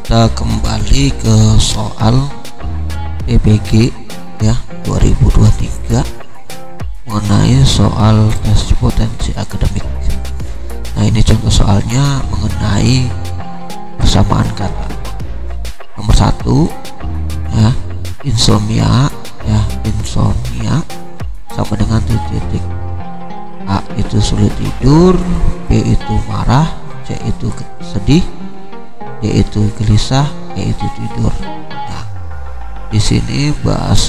Kita kembali ke soal PPG ya 2023 mengenai soal tes potensi akademik. Nah, ini contoh soalnya mengenai persamaan kata. Nomor 1 ya, insomnia sama dengan titik. A itu sulit tidur, B itu marah, C itu sedih, D itu gelisah, E itu tidur. Nah, di sini bahas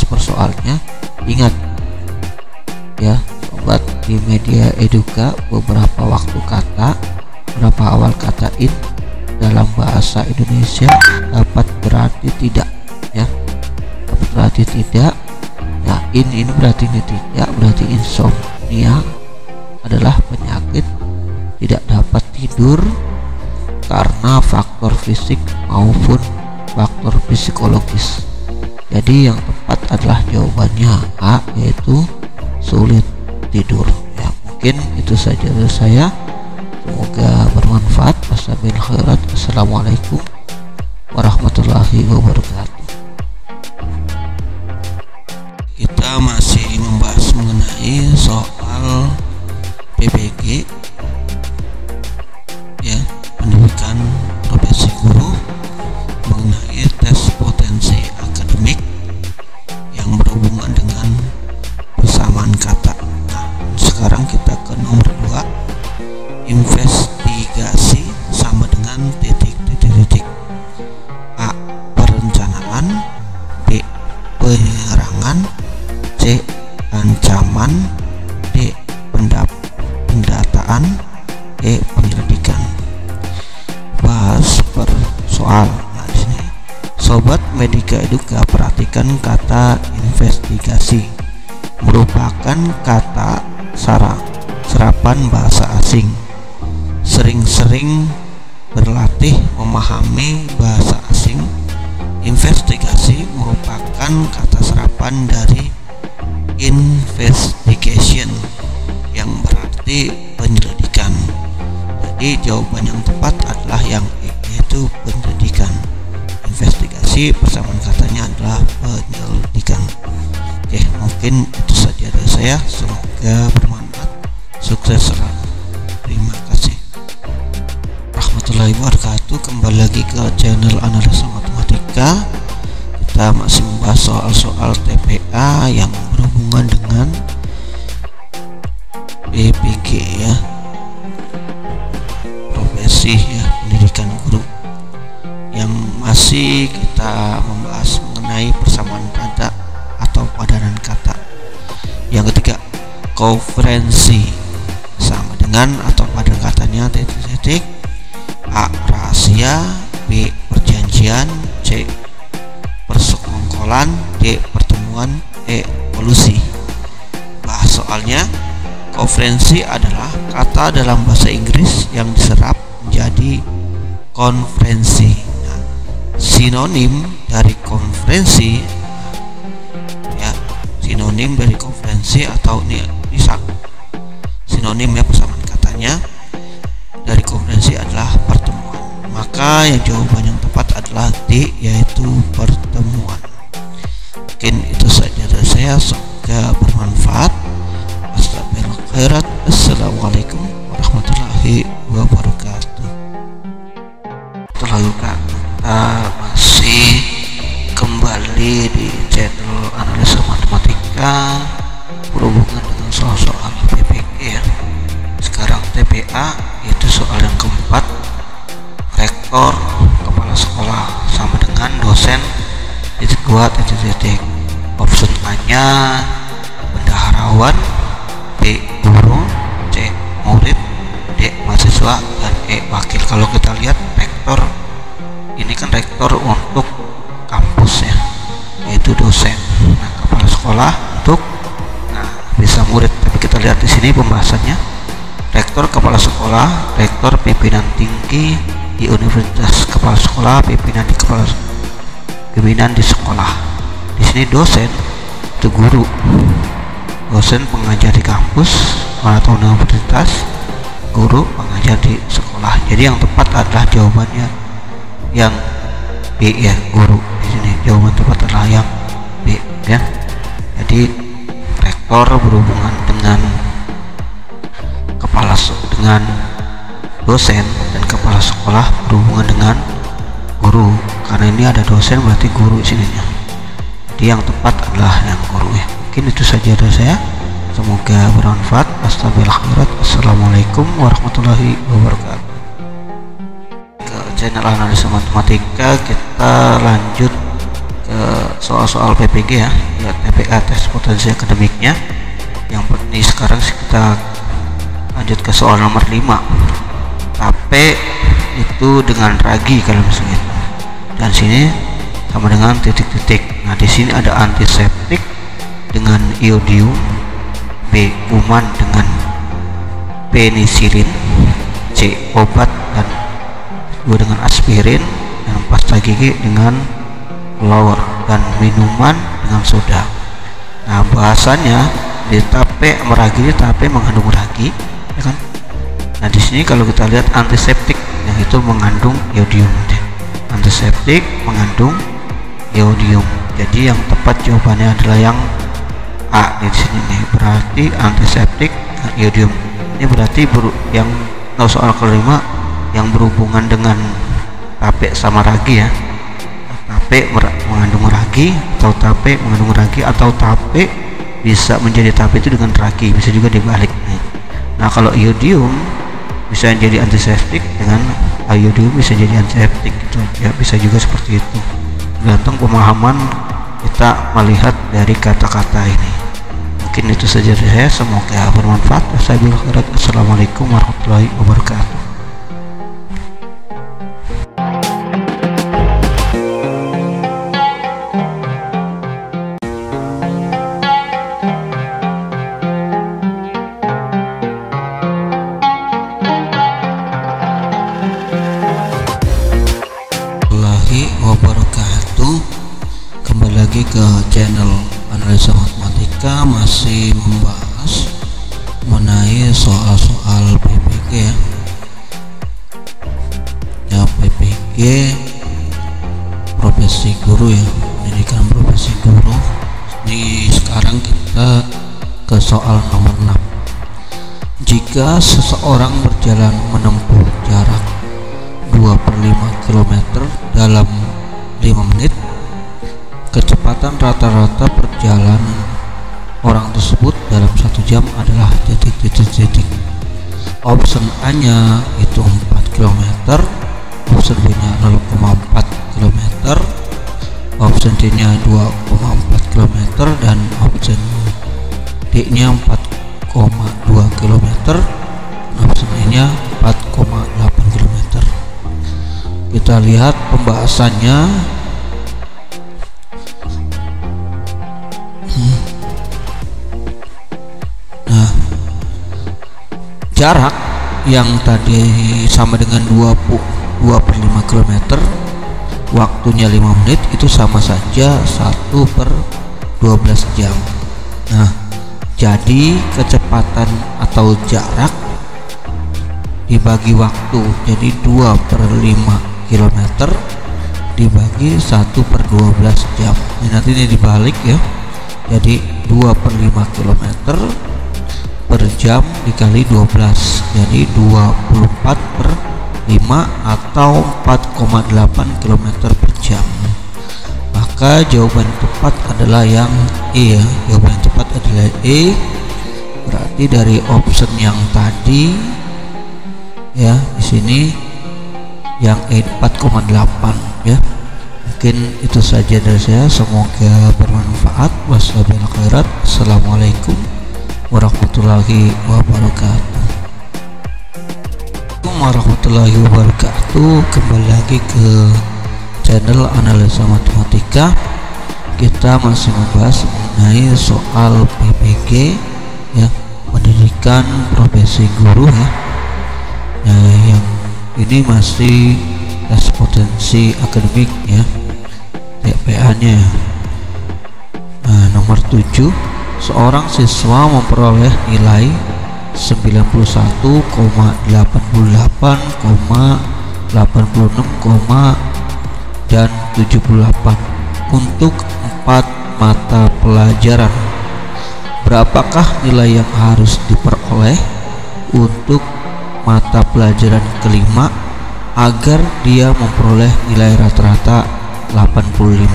persoalnya. Ingat ya sobat, di media eduka beberapa awal kata in dalam bahasa Indonesia dapat berarti tidak ya, dapat berarti tidak. Nah, ini berarti ini tidak, berarti insomnia adalah penyakit tidak dapat tidur karena faktor fisik maupun faktor psikologis. Jadi yang tepat adalah jawabannya A, yaitu sulit tidur. Ya, mungkin itu saja dari saya. Semoga bermanfaat. Wassalamualaikum warahmatullahi wabarakatuh. Kita masih membahas mengenai soal PPG ya, pendidikan profesi guru, mengenai tes potensi akademik yang berhubungan dengan persamaan kata. Nah, sekarang kita ke nomor 2, investigasi sama dengan titik. A, perencanaan, B, penyerangan, C, ancaman, D, pendataan, E, penyelidikan. Bahas per soal. Nah, di sini sobat Medika Eduka, perhatikan kata investigasi merupakan kata serapan bahasa asing. Sering-sering berlatih memahami bahasa asing. Investigasi merupakan kata serapan dari investigation yang berarti penyelidikan. Jadi jawaban yang tepat adalah yang E, yaitu penyelidikan. Investigasi persamaan katanya adalah penyelidikan. Oke, mungkin itu saja dari saya. Semoga bermanfaat. Sukses selalu. Terima kasih warahmatullahi wabarakatuh. Kembali lagi ke channel Analisa Matematika. Kita masih membahas soal-soal TPA yang berhubungan dengan PPG ya, profesi ya, pendidikan guru. Yang masih kita membahas mengenai persamaan kata atau padanan kata. Yang ketiga, koferensi sama dengan atau padanan katanya titik. A, rahasia, B, perjanjian, C, persekongkolan, D, pertemuan, E, kolusi. Bahas soalnya. Koferensi adalah kata dalam bahasa Inggris yang diserap menjadi konferensi. Nah, sinonim dari konferensi ya, sinonim dari konferensi atau ini bisa sinonim ya, persamaan katanya dari konferensi adalah pertemuan. Maka yang jawaban yang tepat adalah D, yaitu pertemuan. Mungkin itu saja dari saya. Semoga bermanfaat. Assalamualaikum warahmatullahi wabarakatuh. Kita masih kembali di channel Analisa Matematika berhubungan dengan soal-soal PPG ya. Sekarang TPA, itu soal yang keempat. Rektor, kepala sekolah sama dengan dosen titik. Option A-nya bendaharawan, B, guru, C, murid, D, mahasiswa, dan E, wakil. Kalau kita lihat rektor, ini kan rektor untuk kampus ya, yaitu dosen. Nah, kepala sekolah untuk bisa murid. Tapi kita lihat di sini pembahasannya. Rektor, kepala sekolah, rektor, pimpinan tinggi di universitas, kepala sekolah, pimpinan di sekolah. Di sini dosen itu guru, dosen pengajar di kampus atau universitas, guru pengajar di sekolah. Jadi yang tepat adalah jawabannya yang B ya, guru di sini. Jawaban tepat adalah yang B ya. Jadi rektor berhubungan dengan dengan dosen, dan kepala sekolah berhubungan dengan guru. Karena ini ada dosen berarti guru sininya. Jadi yang tepat adalah yang guru ya. Mungkin itu saja dari saya. Semoga bermanfaat. Assalamualaikum warahmatullahi wabarakatuh. Ke channel analisa matematika, kita lanjut ke soal-soal PPG ya, TPA, tes potensi akademiknya. Yang penting sekarang kita lanjut ke soal nomor 5. Tape itu dengan ragi kalau misalnya. Dan sini sama dengan titik-titik. Nah, di sini ada antiseptik dengan iodium, B kuman dengan penisilin, C obat dan dengan aspirin, dan pasta gigi dengan flour, dan minuman dengan soda. Nah, bahasannya di tape meragi, tape mengandung ragi ya kan. Nah, di sini kalau kita lihat antiseptik yang itu mengandung iodium. Antiseptik mengandung iodium. Jadi yang tepat jawabannya adalah yang A di sini nih. Berarti antiseptik dengan iodium. Ini berarti yang soal kelima yang berhubungan dengan tape sama ragi ya. Tape mengandung ragi, atau tape mengandung ragi, atau tape bisa menjadi tape itu dengan ragi, bisa juga dibalik nih. Nah, kalau iodium bisa jadi antiseptik, dengan iodium bisa jadi antiseptik gitu ya, bisa juga seperti itu. Tergantung pemahaman kita melihat dari kata-kata ini. Mungkin itu saja dari saya, semoga bermanfaat. Wassalamualaikum warahmatullahi wabarakatuh. Wabarakatuh. Kembali lagi ke channel analisa matematika, masih membahas mengenai soal-soal PPG ya, PPG profesi guru ya, pendidikan profesi guru. Di sekarang kita ke soal nomor 6. Jika seseorang berjalan menempuh jarak 2/5 km dalam 5 menit, kecepatan rata-rata perjalanan orang tersebut dalam 1 jam adalah titik-titik. Option A nya itu 4 km, option B nya 0,4 km, option D nya 2,4 km, dan option D nya 4,2 km, option E nya 4,8 km. Kita lihat pembahasannya. Nah, jarak yang tadi sama dengan 2/5 km, waktunya 5 menit, itu sama saja 1/12 jam. Nah, jadi kecepatan atau jarak dibagi waktu, jadi 2/5 km dibagi 1/12 jam. Ini nanti ini dibalik ya, jadi 2/5 km per jam dikali 12, jadi 24/5 atau 4,8 km per jam. Maka jawaban tepat adalah yang E ya. Jawaban yang tepat adalah E. Berarti dari option yang tadi ya, di sini yang E 4,8 ya. Mungkin itu saja dari saya, semoga bermanfaat. Wassalamualaikum warahmatullahi wabarakatuh. Warahmatullahi wabarakatuh. Kembali lagi ke channel analisa matematika. Kita masih membahas mengenai soal PPG ya, pendidikan profesi guru ya. Yang ini masih tes potensi akademik ya, TPA nya. Nah, nomor 7, seorang siswa memperoleh nilai 91,88,86,88 78 untuk 4 mata pelajaran. Berapakah nilai yang harus diperoleh untuk mata pelajaran kelima agar dia memperoleh nilai rata-rata 85?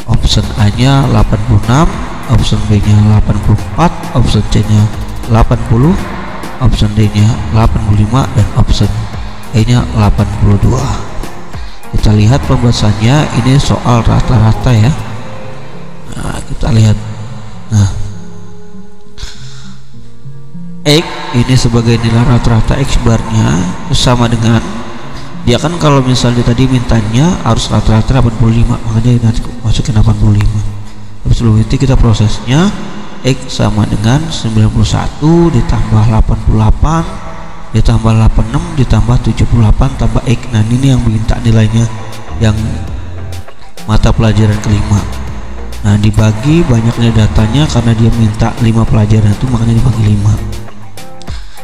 Option A nya 86, option B nya 84, option C nya 80, option D nya 85, dan option E nya 82. Kita lihat pembahasannya, ini soal rata-rata ya. Nah, kita lihat. Nah, X ini sebagai nilai rata-rata X barnya sama dengan, dia kan kalau misalnya tadi mintanya harus rata-rata 85, makanya nanti masukin 85. Sebelum itu kita prosesnya, X sama dengan 91 ditambah 88 ditambah 86 ditambah 78 tambah X. Nah, ini yang minta nilainya yang mata pelajaran kelima. Nah, dibagi banyaknya datanya karena dia minta 5 pelajaran itu, makanya dibagi 5.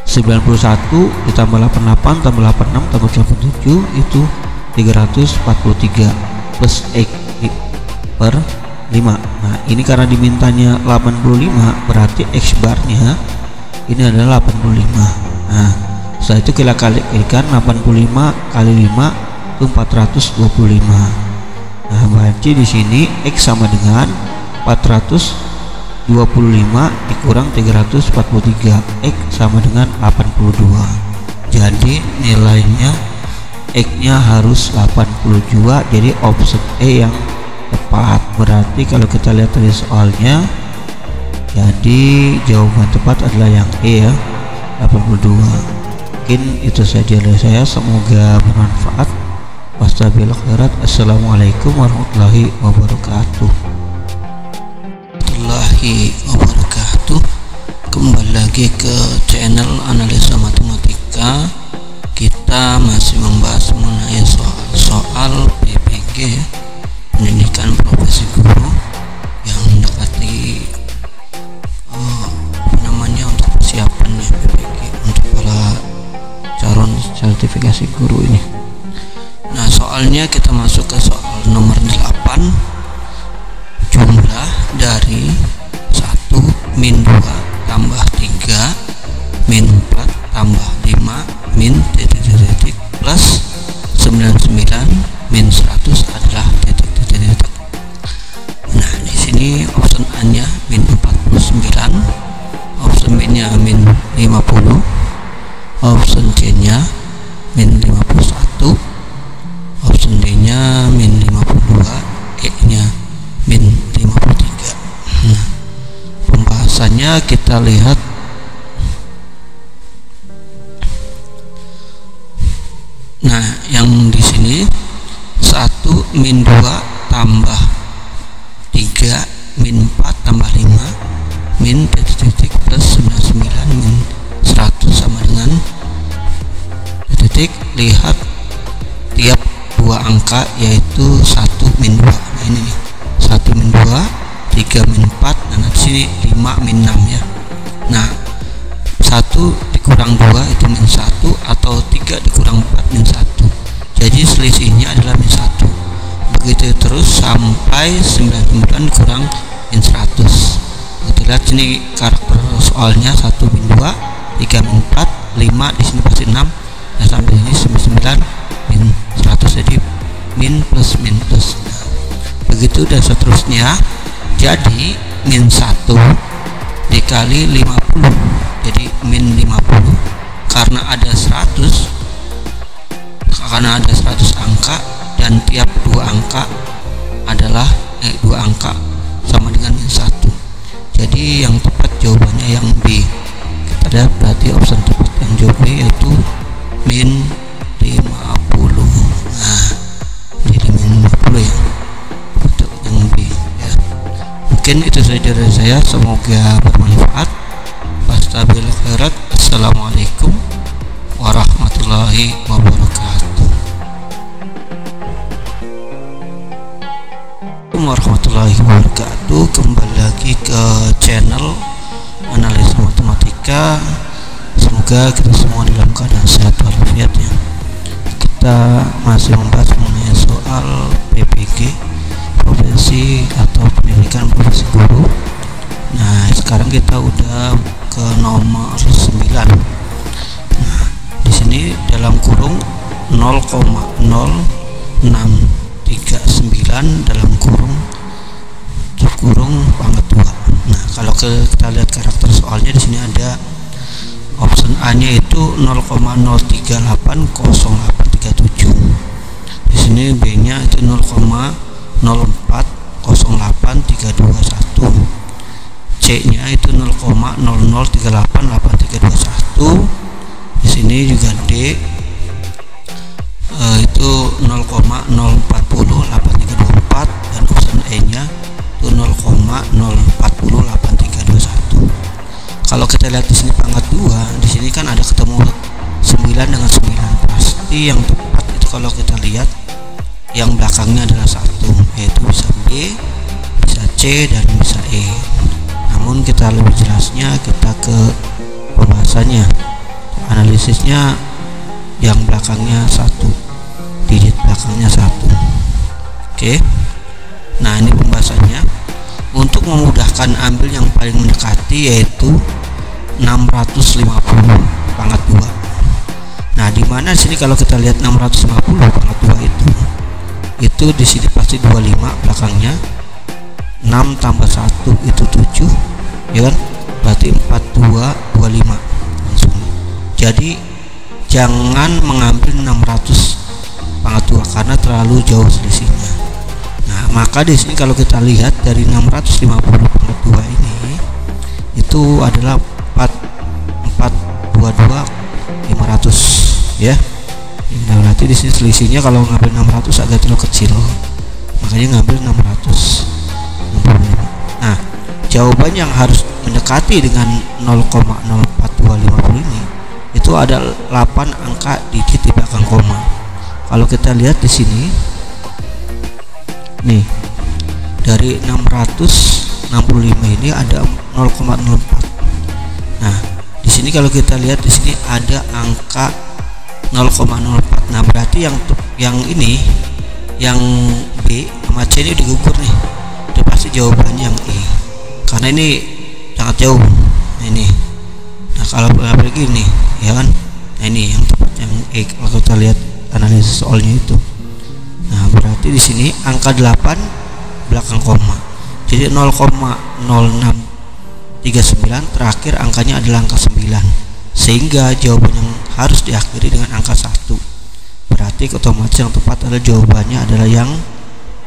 91 ditambah 88 tambah 86 tambah 87 itu 343 plus X per 5. Nah, ini karena dimintanya 85, berarti X barnya ini adalah 85. Nah, setelah itu kita kalikan 85 kali 5 itu 425. Nah, berarti di sini X sama dengan 425 dikurang 343, X sama dengan 82. Jadi nilainya X nya harus 82, jadi option E yang tepat. Berarti kalau kita lihat dari soalnya, jadi jawaban tepat adalah yang E ya, 82. Mungkin itu saja dari saya, semoga bermanfaat. Wassalamualaikum warahmatullahi wabarakatuh. Assalamualaikum warahmatullahi wabarakatuh. Kembali lagi ke channel analisa matematika. Kita masih membahas mengenai soal PPG, pendidikan profesi guru, yang mendekati untuk persiapannya PPG untuk para calon sertifikasi guru ini. Nah, soalnya kita masuk ke soal nomor 8. Jumlah dari 1 min 2 tambah 3 min 4 tambah 5 min titik plus 99 min 100 adalah titik. Nah, di sini option A nya min 49, option B nya min 50, option C nya min 51, option D nya min 52, E nya min 53. Nah, pembahasannya kita lihat. Nah, yang di sini 1 min 2 tambah 3 min 4 tambah 5 min titik plus 99 min 100 sama dengan titik. Lihat tiap dua angka, yaitu 1 min 2. Nah, ini nih, 1 min 2, 3 min 4, dan di sini 5 min 6 ya. Nah, 1 dikurang 2 itu min 1, atau 3 dikurang 4 min 1. Jadi selisihnya adalah min 1. Begitu terus sampai 99 dikurang min 100. Kita lihat sini karakter soalnya, 1 min 2, 3 min 4, 5 di sini pasti 6, dan sampai ini 99 min 100, jadi min plus min plus. Nah, begitu dan seterusnya. Jadi min 1 dikali 50, jadi min 50. Karena ada 100 angka, dan tiap dua angka adalah dua angka sama dengan min 1. Jadi yang tepat jawabannya yang B. Kita lihat, berarti option tepat yang jawab B yaitu min 50. Nah, jadi min 50 ya untuk yang B ya. Mungkin itu saja dari saya, semoga bermanfaat. Assalamualaikum warahmatullahi wabarakatuh. Warahmatullahi wabarakatuh. Kembali lagi ke channel analisa matematika. Semoga kita semua dalam keadaan sehat walafiat ya. Kita masih membahas mengenai soal pendidikan profesi guru. Nah, sekarang kita udah ke nomor 9. Nah, di sini dalam kurung 0,0639 dalam kurung pangkat 2. Nah, kalau kita lihat karakter soalnya, di sini ada option A-nya itu 0,0380837. Di sini B-nya itu 0,040831. C-nya itu 0,00388321. Di sini juga D itu 0,0408324 dan option E-nya itu 0,0408321. Kalau kita lihat di sini pangkat 2, di sini kan ada ketemu 9 dengan 9. Pasti yang tepat itu kalau kita lihat yang belakangnya adalah 1, yaitu bisa B, bisa C, dan bisa E. Namun kita lebih jelasnya kita ke pembahasannya, analisisnya yang belakangnya 1, digit belakangnya 1. Oke. Nah, ini pembahasannya. Untuk memudahkan, ambil yang paling mendekati yaitu 650 pangkat 2. Nah, di mana sini kalau kita lihat 650 pangkat 2 itu di sini pasti 25 belakangnya. 6 tambah 1 itu 7, ya kan? Berarti 4225 langsung. Jadi jangan mengambil 600 pangkat 2 karena terlalu jauh selisihnya. Nah, maka di sini kalau kita lihat dari 650 pangkat 2 ini itu adalah 422 500, ya. Nah, berarti di sini selisihnya kalau ngambil 600 agak terlalu kecil, makanya ngambil 665. Nah, jawaban yang harus mendekati dengan 0,04250 ini itu ada 8 angka digit di belakang koma. Kalau kita lihat di sini nih, dari 665 ini ada 0,04. Nah, di sini kalau kita lihat di sini ada angka 0,04. Nah, berarti yang ini, yang B sama C ini digugur nih. Itu pasti jawabannya yang E. Karena ini sangat jauh. Nah, ini. Nah, kalau lagi nih, ya kan? Nah, ini yang tepat yang E kalau kita lihat analisis soalnya itu. Nah, berarti di sini angka 8 belakang koma. Jadi 0,0639 terakhir angkanya adalah angka 9. Sehingga jawaban yang harus diakhiri dengan angka 1. Berarti otomatis yang tepat adalah jawabannya adalah yang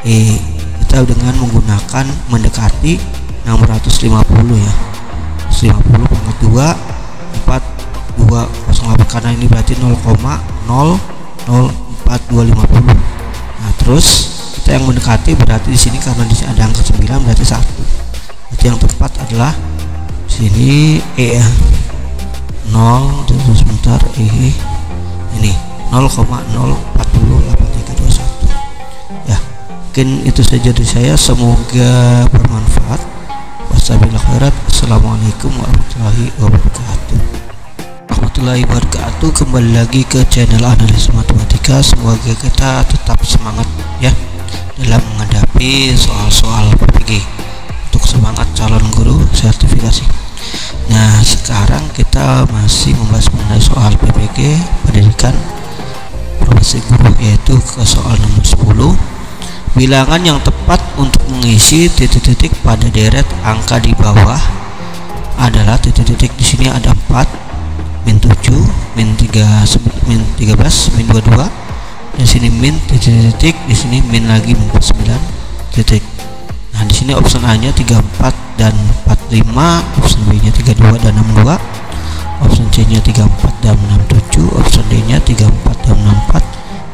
E. Kita dengan menggunakan mendekati 650, ya. 50 pangkat 2 4208, karena ini berarti 0,00450. Nah, terus kita yang mendekati berarti di sini karena di sini ada angka 9 berarti 1. Berarti yang tepat adalah sini E, ya. 0 terus sebentar E ini 0,0408321, ya. Mungkin itu saja dari saya, semoga bermanfaat. Wassalamualaikum warahmatullahi wabarakatuh. Kembali lagi ke channel Analisa Matematika. Semoga kita tetap semangat, ya, dalam menghadapi soal-soal PPG untuk semangat calon guru sertifikasi. Nah, sekarang kita masih membahas mengenai soal PPG pendidikan profesi guru, yaitu ke soal nomor 10. Bilangan yang tepat untuk mengisi titik-titik pada deret angka di bawah adalah titik-titik. Di sini ada 4, min 7, min 13, min 22. Di sini min titik-titik, di sini min lagi min 9 titik. Nah, di sini option A-nya 34 dan 45, option B-nya 32 dan 62, option C-nya 34 dan 67, option D-nya 34 dan 64,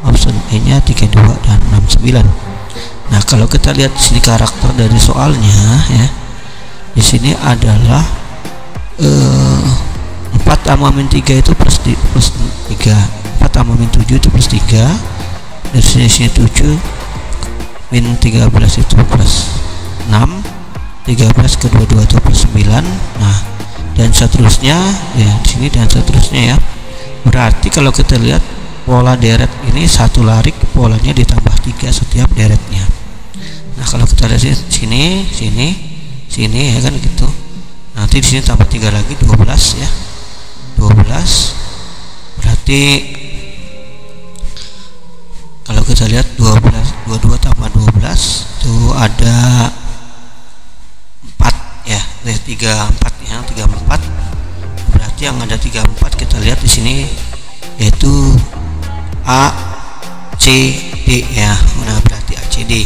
option E-nya 32 dan 69. Nah, kalau kita lihat di sini karakter dari soalnya, ya, di sini adalah 4 tambah min 3 itu plus 3, 4 tambah min 7 itu plus 3, dari sini 7 min 13 itu plus 6, 13 ke 22 itu plus 9. Nah, dan seterusnya, ya, di sini dan seterusnya, ya. Berarti kalau kita lihat pola deret ini satu larik, polanya ditambah 3 setiap deretnya. Nah kalau kita lihat sini ya kan gitu. Nanti di sini tambah 3 lagi 12 ya. 12 berarti kalau kita lihat 22 tambah 12 itu ada 4 ya, 34 ya, 34. Berarti yang ada 34 kita lihat di sini yaitu A C D ya. Nah berarti A C D.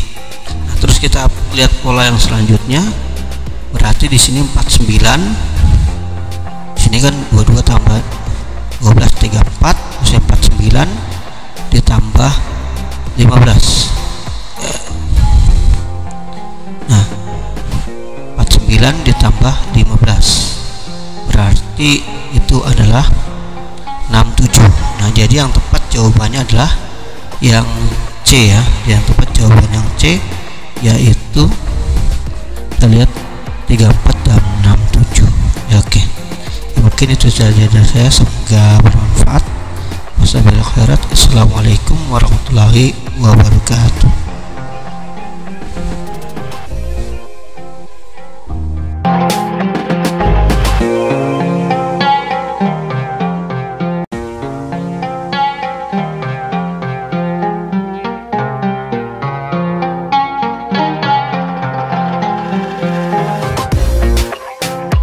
Nah terus kita lihat pola yang selanjutnya, berarti di sini 49. Di sini kan 22 tambah 12 34, terus 49 ditambah 15. Nah 49 ditambah 15 berarti itu adalah 67. Nah jadi yang tepat jawabannya adalah yang C ya. Yang tepat jawaban yang C yaitu kita lihat 34 dan 67 ya. Oke ya, mungkin itu saja dari saya, semoga bermanfaat. Wassalamualaikum warahmatullahi wabarakatuh.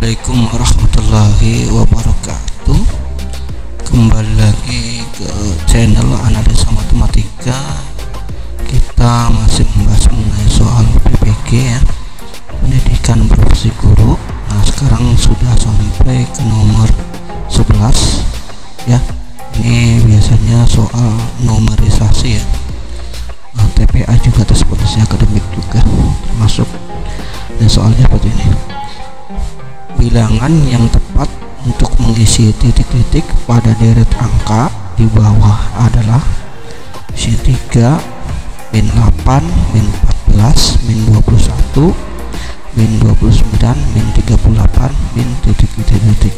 Assalamualaikum warahmatullahi wabarakatuh. Kembali lagi ke channel Analisa Matematika. Kita masih membahas mengenai soal PPG ya, pendidikan profesi guru. Nah sekarang sudah sampai ke nomor 11 ya. Ini biasanya soal numerisasi ya. Nah, TPA juga, tes potensi akademik juga termasuk. Dan soalnya seperti ini, bilangan yang tepat untuk mengisi titik-titik pada deret angka di bawah adalah min 3, min 8, min 14, min 21, min 29, min 38, min titik-titik.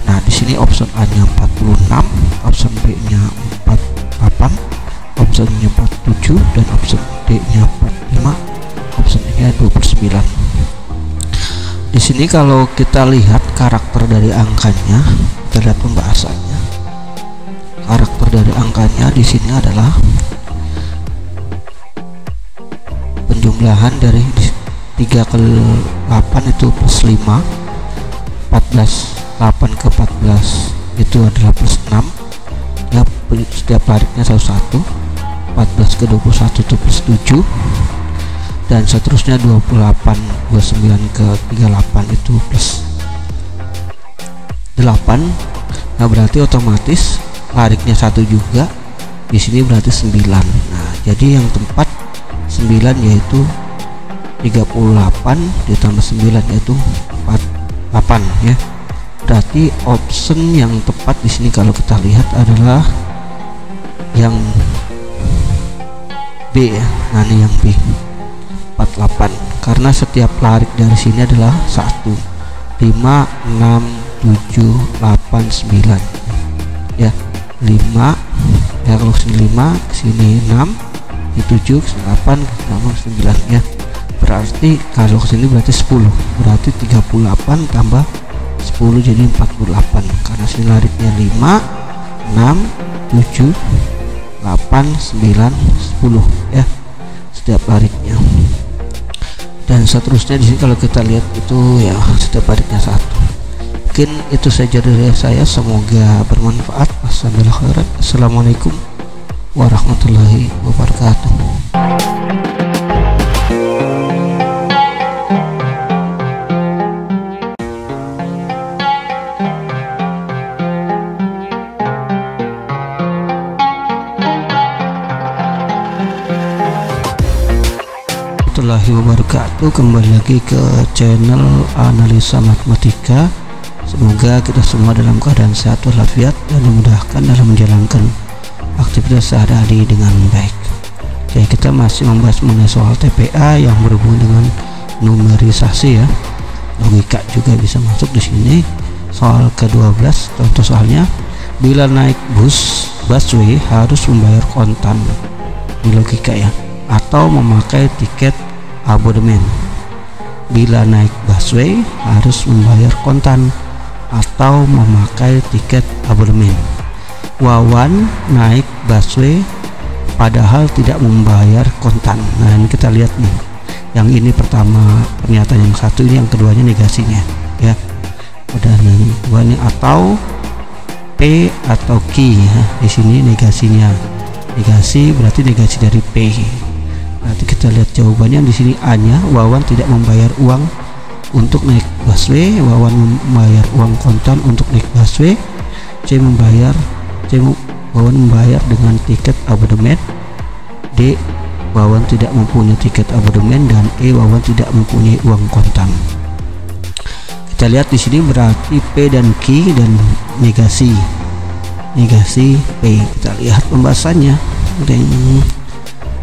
Nah di sini option A nya 46, option B nya 48, option nya 47, dan option D nya 45, option E nya 29. Di sini kalau kita lihat karakter dari angkanya, kita lihat pembahasannya. Karakter dari angkanya di sini adalah penjumlahan dari 3 ke 8 itu plus 5, 14, 8 ke 14 itu adalah plus 6 ya, setiap baliknya satu-satu. 14 ke 21 itu plus 7, dan seterusnya 28, 29 ke 38 itu plus 8. Nah berarti otomatis lariknya 1 juga, di sini berarti 9. Nah jadi yang tempat 9 yaitu 38 ditambah 9 yaitu 48 ya. Berarti option yang tepat di sini kalau kita lihat adalah yang B ya. Nah ini yang B 48, karena setiap larik dari sini adalah 1, 5, 6, 7, 8, 9 ya. 5 ya, kalau sini 5, kesini 6, di 7, kesini 8, kesini 9 ya. Berarti kalau kesini berarti 10, berarti 38 tambah 10 jadi 48, karena sini lariknya 5, 6, 7, 8, 9, 10 ya setiap lariknya. Dan seterusnya di sini kalau kita lihat itu ya setiap lariknya 1. Mungkin itu saja dari saya, semoga bermanfaat. Assalamualaikum warahmatullahi wabarakatuh. Warahmatullahi wabarakatuh. Kembali lagi ke channel Analisa Matematika. Semoga kita semua dalam keadaan sehat walafiat dan dimudahkan dalam menjalankan aktivitas sehari-hari dengan baik. Oke, kita masih membahas mengenai soal TPA yang berhubungan dengan numerisasi ya. Logika juga bisa masuk di sini. Soal ke-12, contoh soalnya, bila naik busway harus membayar kontan di logika ya, atau memakai tiket abodemen. Bila naik busway harus membayar kontan atau memakai tiket abodemen. Wawan naik busway padahal tidak membayar kontan. Nah, ini kita lihat nih. Yang ini pertama pernyataan yang satu, ini yang keduanya negasinya ya. Udah nih dua nih, atau P atau Q ya. Di sini negasinya. Negasi berarti negasi dari P. Berarti kita lihat jawabannya di sini A-nya, Wawan tidak membayar uang untuk naik busway. Wawan membayar uang kontan untuk naik busway. Wawan membayar dengan tiket abodemen. D, Wawan tidak mempunyai tiket abodemen. Dan E, Wawan tidak mempunyai uang kontan. Kita lihat di sini berarti P dan Q dan negasi P. Kita lihat pembahasannya.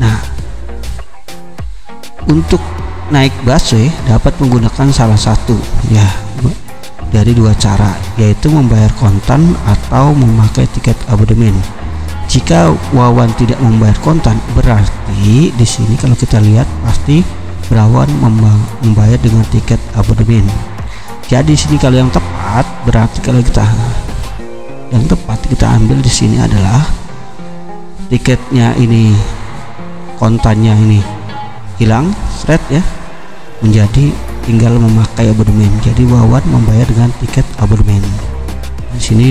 Nah, untuk naik busway dapat menggunakan salah satu ya dari dua cara, yaitu membayar kontan atau memakai tiket abodemen. Jika Wawan tidak membayar kontan, berarti di sini kalau kita lihat pasti Wawan membayar dengan tiket abodemen. Jadi di sini kalau yang tepat, berarti kalau kita ambil di sini adalah tiketnya ini, kontannya ini hilang, seret ya, menjadi tinggal memakai abodemen. Jadi Wawan membayar dengan tiket abodemen. Di sini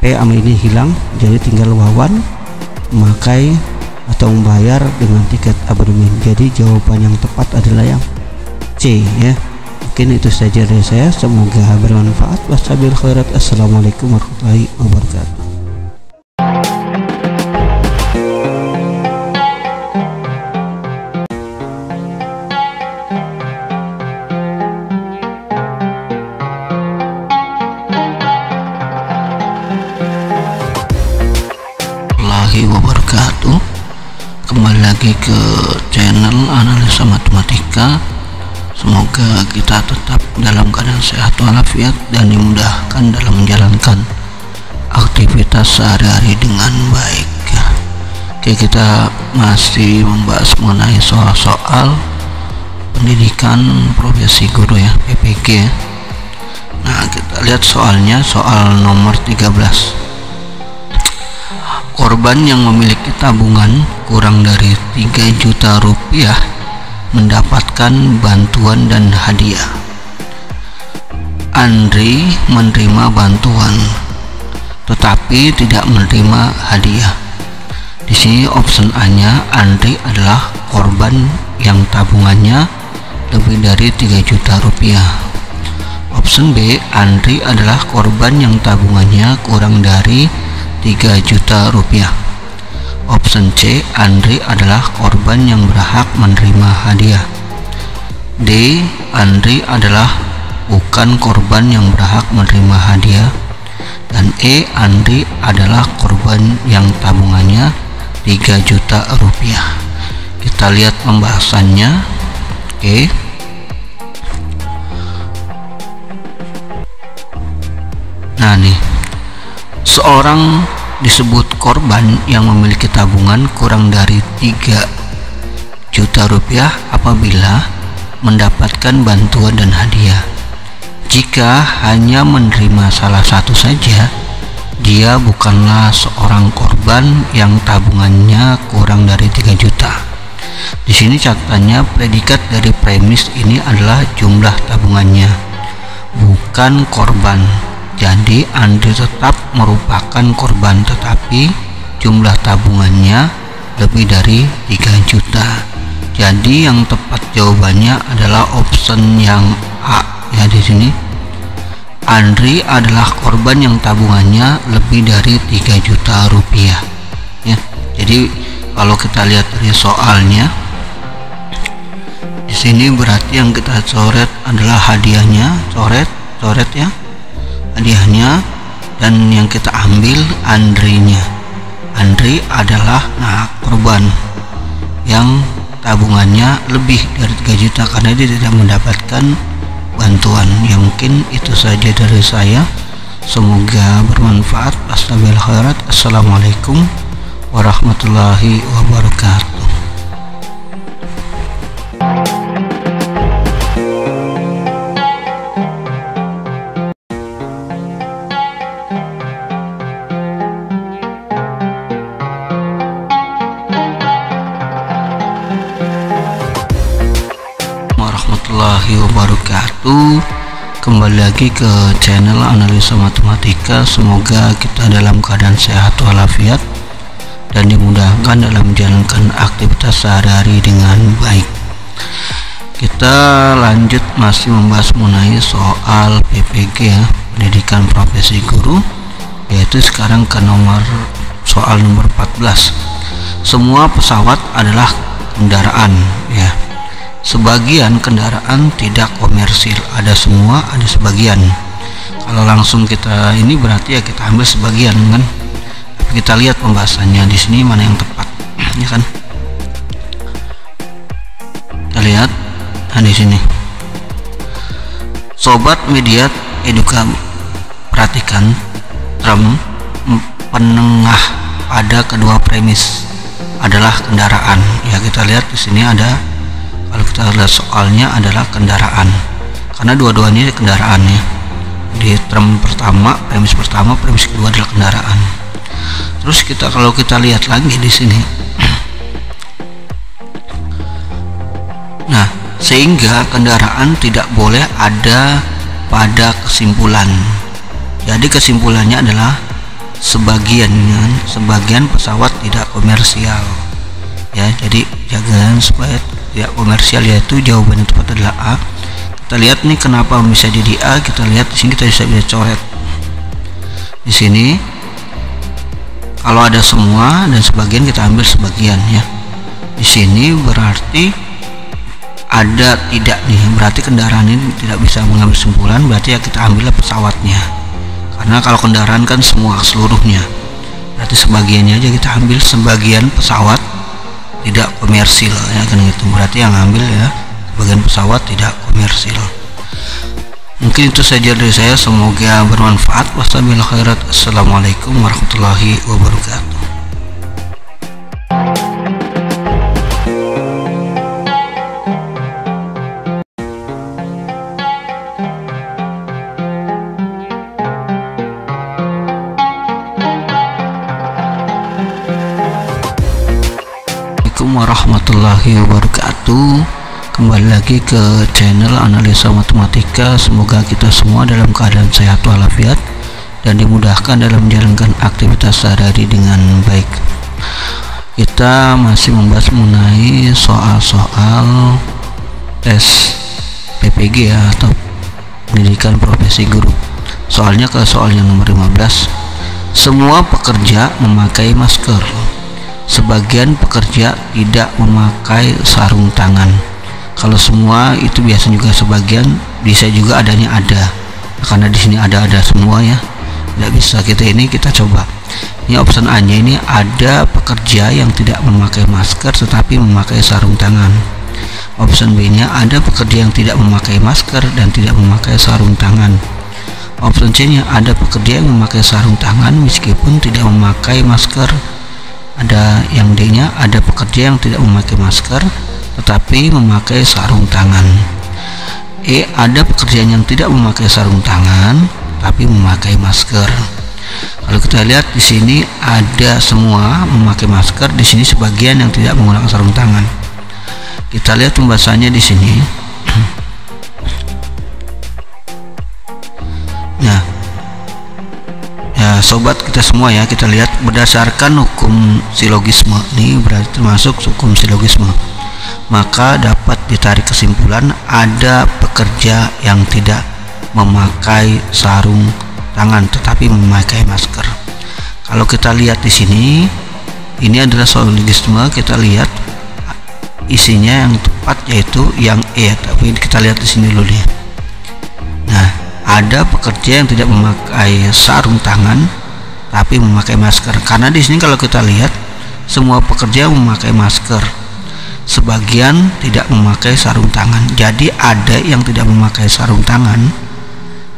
P sama ini hilang, jadi tinggal Wawan memakai atau membayar dengan tiket abodemen. Jadi jawaban yang tepat adalah yang C ya. Mungkin itu saja dari saya, semoga bermanfaat. Wassalamualaikum khairat. Assalamualaikum warahmatullahi wabarakatuh. Wabarakatuh. Kembali lagi ke channel analisa matematika. Semoga kita tetap dalam keadaan sehat walafiat dan dimudahkan dalam menjalankan aktivitas sehari-hari dengan baik. Oke, kita masih membahas mengenai soal-soal pendidikan profesi guru ya, PPG. Nah, kita lihat soalnya, soal nomor 13. Korban yang memiliki tabungan kurang dari 3 juta rupiah mendapatkan bantuan dan hadiah. Andri menerima bantuan tetapi tidak menerima hadiah. Di sini option A-nya, Andri adalah korban yang tabungannya lebih dari 3 juta rupiah. Option B, Andri adalah korban yang tabungannya kurang dari 3 juta rupiah. Option C, Andri adalah korban yang berhak menerima hadiah. D, Andri adalah bukan korban yang berhak menerima hadiah. Dan E, Andri adalah korban yang tabungannya 3 juta rupiah. Kita lihat pembahasannya. Oke. Nah nih, seorang disebut korban yang memiliki tabungan kurang dari 3 juta rupiah apabila mendapatkan bantuan dan hadiah. Jika hanya menerima salah satu saja, dia bukanlah seorang korban yang tabungannya kurang dari 3 juta. Di sini catatannya, predikat dari premis ini adalah jumlah tabungannya, bukan korban. Jadi Andri tetap merupakan korban, tetapi jumlah tabungannya lebih dari 3 juta. Jadi yang tepat jawabannya adalah option yang A ya. Di sini Andri adalah korban yang tabungannya lebih dari 3 juta rupiah ya. Jadi kalau kita lihat dari soalnya, di sini berarti yang kita coret adalah hadiahnya, coret ya, hadiahnya, dan yang kita ambil Andrinya. Andri adalah korban yang tabungannya lebih dari 3 juta karena dia tidak mendapatkan bantuan. Ya mungkin itu saja dari saya, semoga bermanfaat. Assalamualaikum warahmatullahi wabarakatuh. Warahmatullahi wabarakatuh. Kembali lagi ke channel analisa matematika. Semoga kita dalam keadaan sehat walafiat dan dimudahkan dalam menjalankan aktivitas sehari-hari dengan baik. Kita lanjut masih membahas mengenai soal PPG ya, pendidikan profesi guru, yaitu sekarang ke soal nomor 14. Semua pesawat adalah kendaraan ya. Sebagian kendaraan tidak komersil, ada semua, ada sebagian. Kalau langsung kita ini berarti ya kita ambil sebagian kan. Tapi kita lihat pembahasannya di sini mana yang tepat, ya kan? Kita lihat, nah di sini. Sobat media eduka, perhatikan term penengah pada kedua premis adalah kendaraan. Ya kita lihat di sini ada. Kalau kita lihat soalnya adalah kendaraan, karena dua-duanya kendaraan ya. Di term pertama, premis kedua adalah kendaraan. Terus kalau kita lihat lagi di sini, nah sehingga kendaraan tidak boleh ada pada kesimpulan. Jadi kesimpulannya adalah sebagian pesawat tidak komersial ya. Jadi jangan supaya tidak komersial, yaitu jawaban yang tepat adalah A. Kita lihat nih kenapa bisa jadi A. Kita lihat di sini, kita bisa coret di sini. Kalau ada semua dan sebagian, kita ambil sebagian ya. Di sini berarti ada tidak nih, berarti kendaraan ini tidak bisa mengambil kesimpulan, berarti ya kita ambillah pesawatnya. Karena kalau kendaraan kan semua seluruhnya, berarti sebagiannya aja kita ambil, sebagian pesawat tidak komersil ya kan gitu. Berarti yang ambil ya bagian pesawat tidak komersil. Mungkin itu saja dari saya, semoga bermanfaat. Wassalamualaikum khairat. Assalamualaikum warahmatullahi wabarakatuh. Warahmatullahi wabarakatuh. Kembali lagi ke channel analisa matematika. Semoga kita semua dalam keadaan sehat walafiat dan dimudahkan dalam menjalankan aktivitas sehari-hari dengan baik. Kita masih membahas mengenai soal-soal tes PPG ya, atau pendidikan profesi guru. Soalnya ke soal yang nomor 15. Semua pekerja memakai masker. Sebagian pekerja tidak memakai sarung tangan. Kalau semua itu biasa juga sebagian, bisa juga adanya ada. Karena di sini ada semua ya. Tidak bisa kita coba. Ini option A-nya ini ada pekerja yang tidak memakai masker tetapi memakai sarung tangan. Option B-nya ada pekerja yang tidak memakai masker dan tidak memakai sarung tangan. Option C-nya ada pekerja yang memakai sarung tangan meskipun tidak memakai masker. Ada yang D-nya, ada pekerja yang tidak memakai masker tetapi memakai sarung tangan. E, ada pekerjaan yang tidak memakai sarung tangan tapi memakai masker. Kalau kita lihat di sini ada semua memakai masker, di sini sebagian yang tidak menggunakan sarung tangan. Kita lihat pembahasannya di sini. Nah, sobat kita semua ya, kita lihat berdasarkan hukum silogisme ini, berarti termasuk hukum silogisme, maka dapat ditarik kesimpulan ada pekerja yang tidak memakai sarung tangan tetapi memakai masker. Kalau kita lihat di sini, ini adalah silogisme. Kita lihat isinya yang tepat yaitu yang E, tapi kita lihat di sini dulu nih. Nah, ada pekerja yang tidak memakai sarung tangan tapi memakai masker. Karena di sini kalau kita lihat semua pekerja memakai masker, sebagian tidak memakai sarung tangan. Jadi ada yang tidak memakai sarung tangan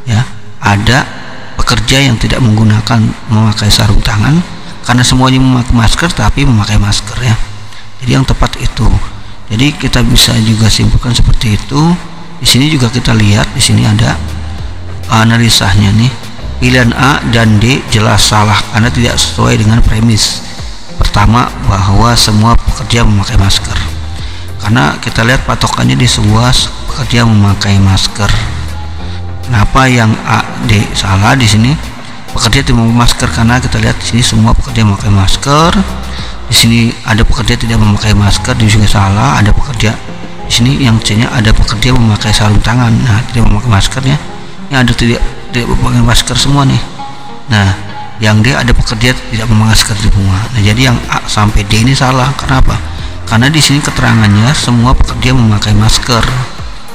ya, ada pekerja yang tidak memakai sarung tangan karena semuanya memakai masker tapi memakai masker ya. Jadi yang tepat itu. Jadi kita bisa juga simpulkan seperti itu. Di sini juga kita lihat, di sini ada analisanya nih. Pilihan A dan D jelas salah karena tidak sesuai dengan premis pertama bahwa semua pekerja memakai masker. karena kita lihat patokannya di sebuah pekerja memakai masker. Kenapa yang A, D salah di sini? Pekerja tidak memakai masker, karena kita lihat di sini semua pekerja memakai masker. Di sini ada pekerja tidak memakai masker, di juga salah. Ada pekerja di sini yang C-nya ada pekerja memakai sarung tangan. Nah, tidak memakai maskernya. Ini ada tidak memakai masker semua nih. Nah, yang D ada pekerja tidak memakai masker semua. Nah, jadi yang A sampai D ini salah. Kenapa? Karena di sini keterangannya semua pekerja memakai masker.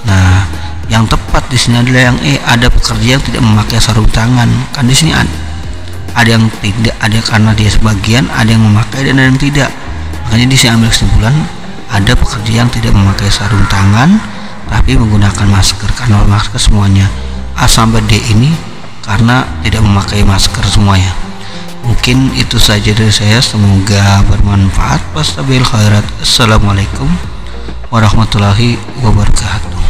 Nah, yang tepat di sini adalah yang E, ada pekerja yang tidak memakai sarung tangan. Kan di sini ada yang tidak, ada karena dia sebagian, ada yang memakai dan ada yang tidak. Makanya di sini ambil kesimpulan ada pekerja yang tidak memakai sarung tangan tapi menggunakan masker, karena masker semuanya. A sampai D ini karena tidak memakai masker semuanya. Mungkin itu saja dari saya, semoga bermanfaat. Wassalamualaikum khairat. Assalamualaikum warahmatullahi wabarakatuh.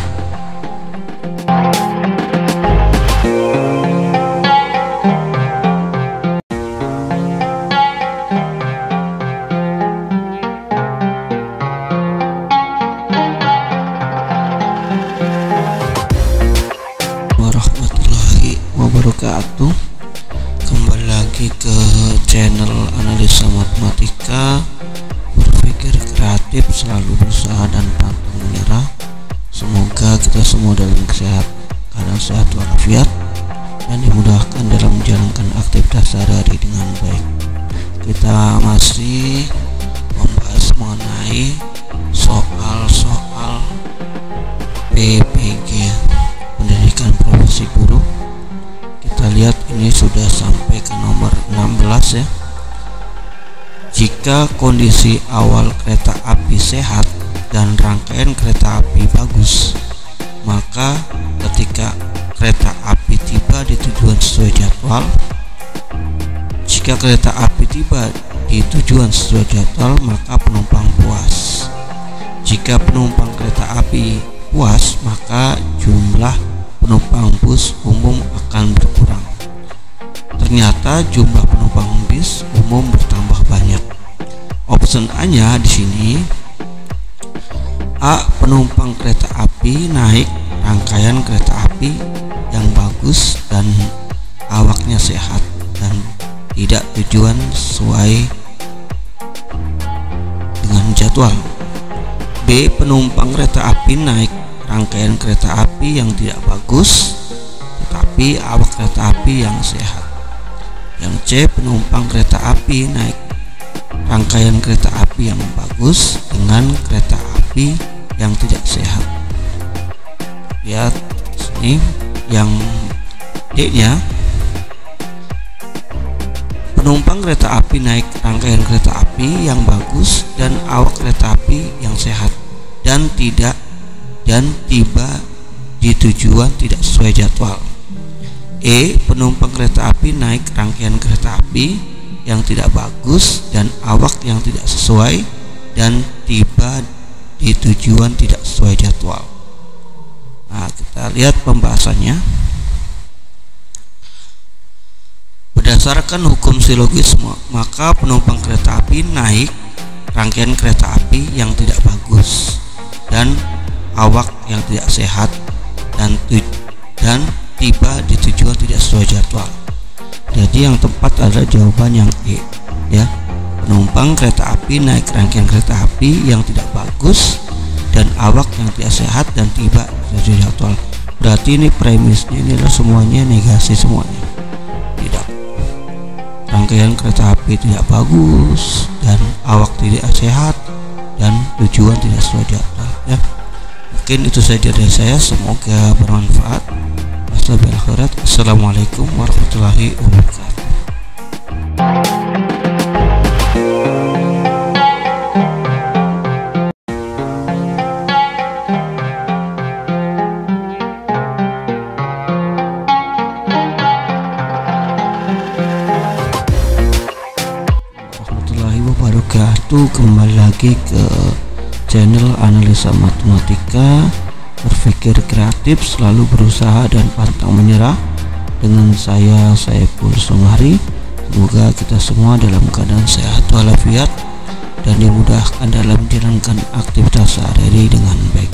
Warahmatullahi wabarakatuh. Kembali lagi ke channel analisa matematika. Berpikir kreatif, selalu berusaha dan pantang menyerah. Semoga kita semua dalam keadaan sehat walafiat dan dimudahkan dalam menjalankan aktivitas sehari-hari dengan baik. Kita masih membahas mengenai soal-soal PPG, pendidikan profesi guru. Kita lihat ini sudah sampai ke nomor 16 ya. Jika kondisi awal kereta api sehat dan rangkaian kereta api bagus, maka ketika kereta api tiba di tujuan sesuai jadwal, jika kereta api tiba di tujuan sesuai jadwal, maka penumpang puas. Jika penumpang kereta api puas, maka jumlah penumpang bus umum akan berkurang. Ternyata jumlah penumpang bis umum bertambah banyak. Option A-nya di sini A, penumpang kereta api naik rangkaian kereta api yang bagus dan awaknya sehat dan tidak tujuan sesuai dengan jadwal. B, penumpang kereta api naik rangkaian kereta api yang tidak bagus tetapi awak kereta api yang sehat. Yang C, penumpang kereta api naik rangkaian kereta api yang bagus dengan kereta api yang tidak sehat. Lihat sini yang D nya, penumpang kereta api naik rangkaian kereta api yang bagus dan awak kereta api yang sehat dan tiba di tujuan tidak sesuai jadwal. E, penumpang kereta api naik rangkaian kereta api yang tidak bagus dan awak yang tidak sesuai dan tiba di tujuan tidak sesuai jadwal. Nah, kita lihat pembahasannya. Berdasarkan hukum silogisme, maka penumpang kereta api naik rangkaian kereta api yang tidak bagus dan awak yang tidak sehat dan tiba di tujuan tidak sesuai jadwal. Jadi yang tepat adalah jawaban yang E ya. Penumpang kereta api naik rangkaian kereta api yang tidak bagus dan awak yang tidak sehat dan tiba sesuai jadwal. Berarti ini premisnya ini adalah semuanya negasi semuanya. Tidak. Rangkaian kereta api tidak bagus dan awak tidak sehat dan tujuan tidak sesuai jadwal ya. Mungkin itu saja dari saya, semoga bermanfaat. Assalamualaikum warahmatullahi wabarakatuh. Warahmatullahi wabarakatuh. Kembali lagi ke channel analisa matematika. Berpikir kreatif, selalu berusaha dan pantang menyerah. Dengan saya Saiful Sumari. Semoga kita semua dalam keadaan sehat walafiat dan dimudahkan dalam menjalankan aktivitas sehari-hari dengan baik.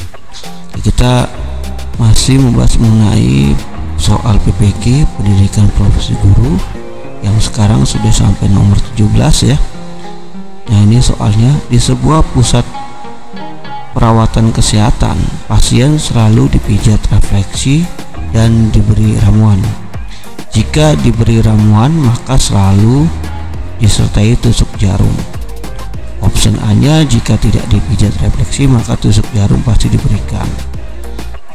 Kita masih membahas mengenai soal PPG, pendidikan profesi guru, yang sekarang sudah sampai nomor 17 ya. Nah, ini soalnya di sebuah pusat perawatan kesehatan, pasien selalu dipijat refleksi dan diberi ramuan. Jika diberi ramuan, maka selalu disertai tusuk jarum. Option A-nya, jika tidak dipijat refleksi maka tusuk jarum pasti diberikan.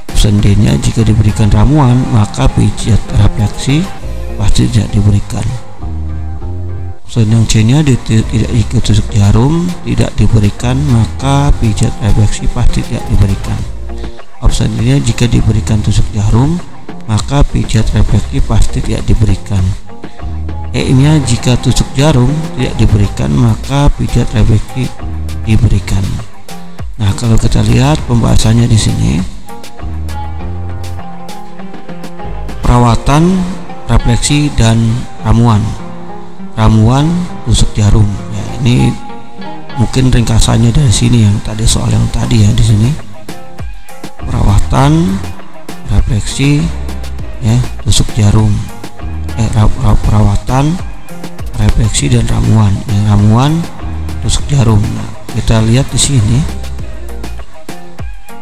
Option D-nya, jika diberikan ramuan maka pijat refleksi pasti tidak diberikan. Option yang C-nya, tidak ikut tusuk jarum, tidak diberikan maka pijat refleksi pasti tidak diberikan. Option D-nya, jika diberikan tusuk jarum maka pijat refleksi pasti tidak diberikan. E-nya, jika tusuk jarum tidak diberikan maka pijat refleksi diberikan. Nah, kalau kita lihat pembahasannya di sini, perawatan, refleksi, dan ramuan. Ramuan, tusuk jarum. Ya, ini mungkin ringkasannya dari sini, yang tadi soal yang tadi ya di sini. Perawatan, refleksi, ya, tusuk jarum. Perawatan, refleksi, dan ramuan. Ya, ramuan, tusuk jarum. Nah, kita lihat di sini.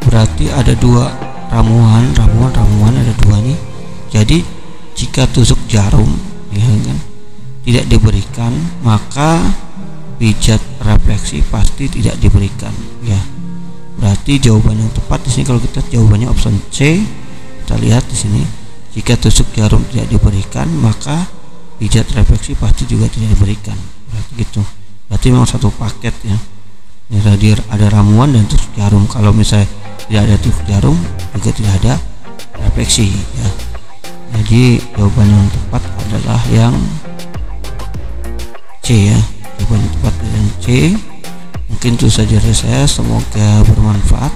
Berarti ada dua ramuan ada dua nih. Jadi jika tusuk jarum ya kan tidak diberikan, maka pijat refleksi pasti tidak diberikan ya. Berarti jawaban yang tepat di sini kalau kita jawabannya option C. Kita lihat di sini, jika tusuk jarum tidak diberikan maka pijat refleksi pasti juga tidak diberikan. Berarti gitu. Berarti memang satu paket ya. Jadi ada ramuan dan tusuk jarum. Kalau misalnya tidak ada tusuk jarum juga tidak ada refleksi ya. Jadi jawaban yang tepat adalah yang C ya. Jawaban yang tepat adalah yang C. Mungkin itu saja dari saya, semoga bermanfaat.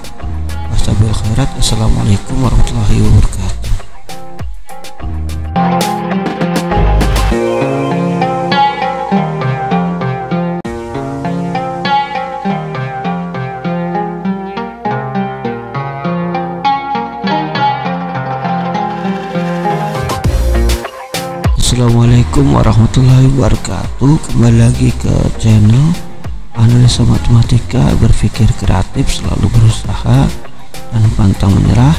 Wassalamualaikum khairat. Assalamualaikum warahmatullahi wabarakatuh. Assalamualaikum warahmatullahi wabarakatuh. Kembali lagi ke channel Analisa Matematika Berpikir Kreatif, selalu berusaha dan pantang menyerah.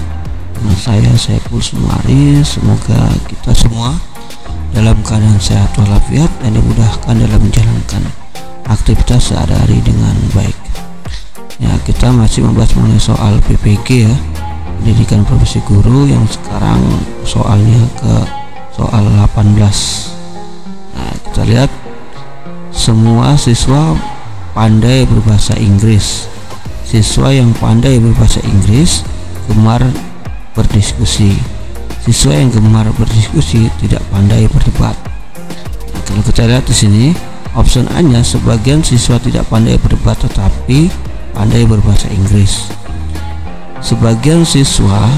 Dengan saya Saiful Sumari. Semoga kita semua dalam keadaan sehat walafiat dan dimudahkan dalam menjalankan aktivitas sehari-hari dengan baik. Ya, kita masih membahas mengenai soal PPG ya, pendidikan profesi guru, yang sekarang soalnya ke soal 18. Nah, kita lihat semua siswa pandai berbahasa Inggris. Siswa yang pandai berbahasa Inggris gemar berdiskusi. Siswa yang gemar berdiskusi tidak pandai berdebat. Nah, kalau kita lihat di sini, option A-nya, sebagian siswa tidak pandai berdebat tetapi pandai berbahasa Inggris. Sebagian siswa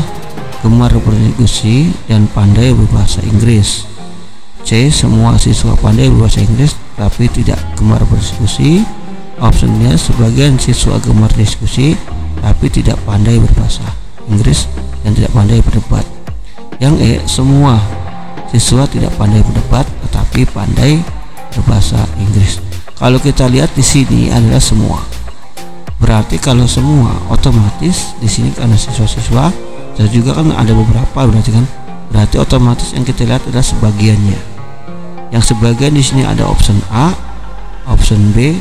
gemar berdiskusi dan pandai berbahasa Inggris. C, semua siswa pandai berbahasa Inggris tapi tidak gemar berdiskusi. Optionnya, sebagian siswa gemar diskusi tapi tidak pandai berbahasa Inggris dan tidak pandai berdebat. Yang E, semua siswa tidak pandai berdebat tetapi pandai berbahasa Inggris. Kalau kita lihat di sini adalah semua. Berarti kalau semua, otomatis di sini karena siswa-siswa dan juga kan ada beberapa, berarti otomatis yang kita lihat adalah sebagiannya. Yang sebagian di sini ada option A, option B,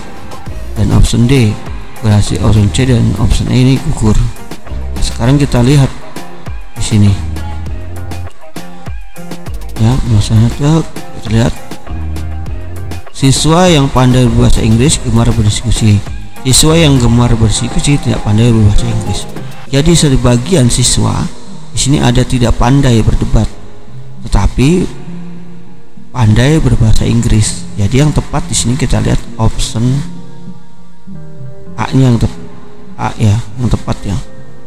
dan option D. Berarti option C dan option E ini gugur. Nah, sekarang kita lihat di sini. Ya, misalnya kita lihat siswa yang pandai berbahasa Inggris gemar berdiskusi. Siswa yang gemar berdiskusi tidak pandai berbahasa Inggris. Jadi sebagian siswa di sini ada tidak pandai berdebat, tetapi pandai berbahasa Inggris. Jadi yang tepat di sini kita lihat option A-nya yang tepat ya.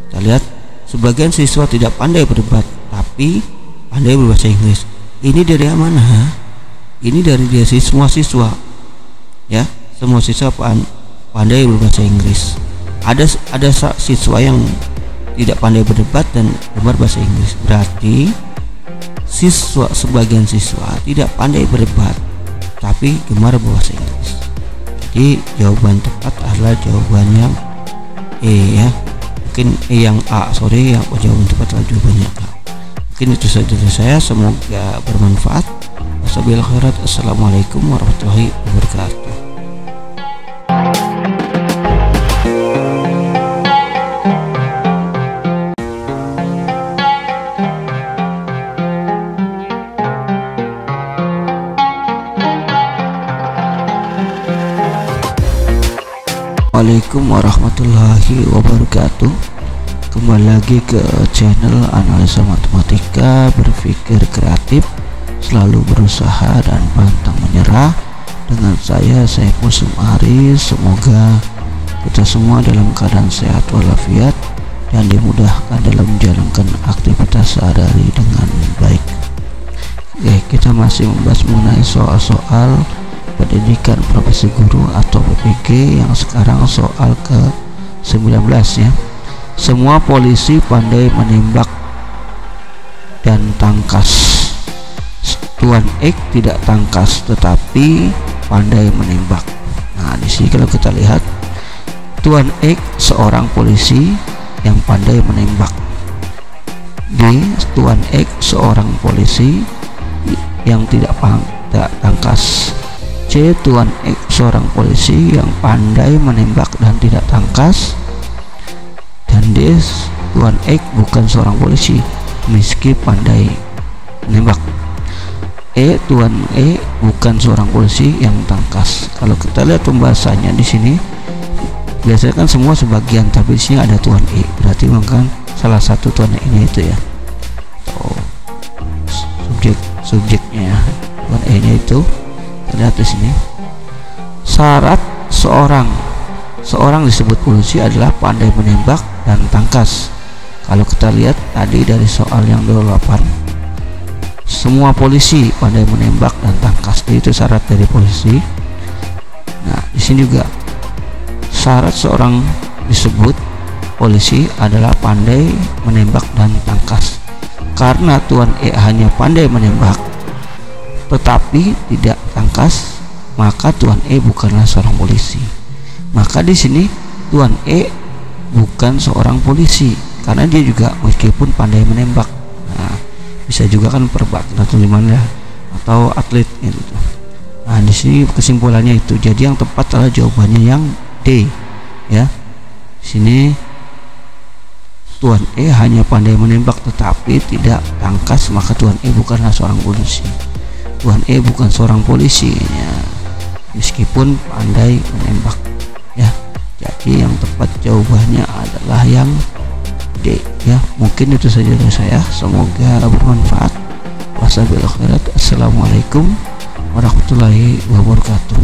Kita lihat sebagian siswa tidak pandai berdebat, tapi pandai berbahasa Inggris. Ini dari yang mana? Ini dari dia semua siswa. Ya, semua siswa pandai berbahasa Inggris. Ada siswa yang tidak pandai berdebat dan gemar bahasa Inggris. Berarti sebagian siswa tidak pandai berdebat tapi gemar bahasa Inggris. Jadi jawaban tepat adalah jawaban yang E ya. Mungkin yang A, yang jawaban tepat adalah jawabannya A. Mungkin itu saja dari saya, semoga bermanfaat. Wassalamualaikum khairat. Assalamualaikum warahmatullahi wabarakatuh. Assalamualaikum warahmatullahi wabarakatuh. Kembali lagi ke channel Analisa Matematika Berpikir Kreatif, Selalu Berusaha dan Pantang Menyerah. Dengan saya Saiful Sumari. Semoga kita semua dalam keadaan sehat walafiat dan dimudahkan dalam menjalankan aktivitas sehari-hari dengan baik. Oke, kita masih membahas mengenai soal-soal pendidikan profesi guru atau PPG yang sekarang soal ke-19 ya. Semua polisi pandai menembak dan tangkas. Tuan X tidak tangkas tetapi pandai menembak. Nah, di sini kalau kita lihat Tuan X seorang polisi yang pandai menembak. D, Tuan X seorang polisi yang tidak tangkas. C, Tuan X seorang polisi yang pandai menembak dan tidak tangkas. Dan D, Tuan X bukan seorang polisi meski pandai menembak. E, Tuan E bukan seorang polisi yang tangkas. Kalau kita lihat pembahasannya di sini, biasanya kan semua sebagian, tapi di sini ada Tuan E, berarti memang salah satu Tuan E nya itu ya. Oh, subjeknya Tuan E nya itu. Lihat di sini. Syarat seorang disebut polisi adalah pandai menembak dan tangkas. Kalau kita lihat tadi dari soal yang 28, semua polisi pandai menembak dan tangkas. Jadi itu syarat dari polisi. Nah, di sini juga syarat seorang disebut polisi adalah pandai menembak dan tangkas. Karena Tuan E hanya pandai menembak tetapi tidak tangkas, maka Tuan E bukanlah seorang polisi. Maka di sini Tuan E bukan seorang polisi karena dia juga meskipun pandai menembak. Nah, bisa juga kan perbak atau gimana atau atlet gitu. Nah, di sini kesimpulannya itu. Jadi yang tepat adalah jawabannya yang D ya. Di sini Tuan E hanya pandai menembak tetapi tidak tangkas, maka Tuan E bukanlah seorang polisi. Tuan E bukan seorang polisi ya, meskipun pandai menembak ya. Jadi yang tepat jawabannya adalah yang D ya. Mungkin itu saja dari saya, semoga bermanfaat. Wassalamualaikum warahmatullahi wabarakatuh.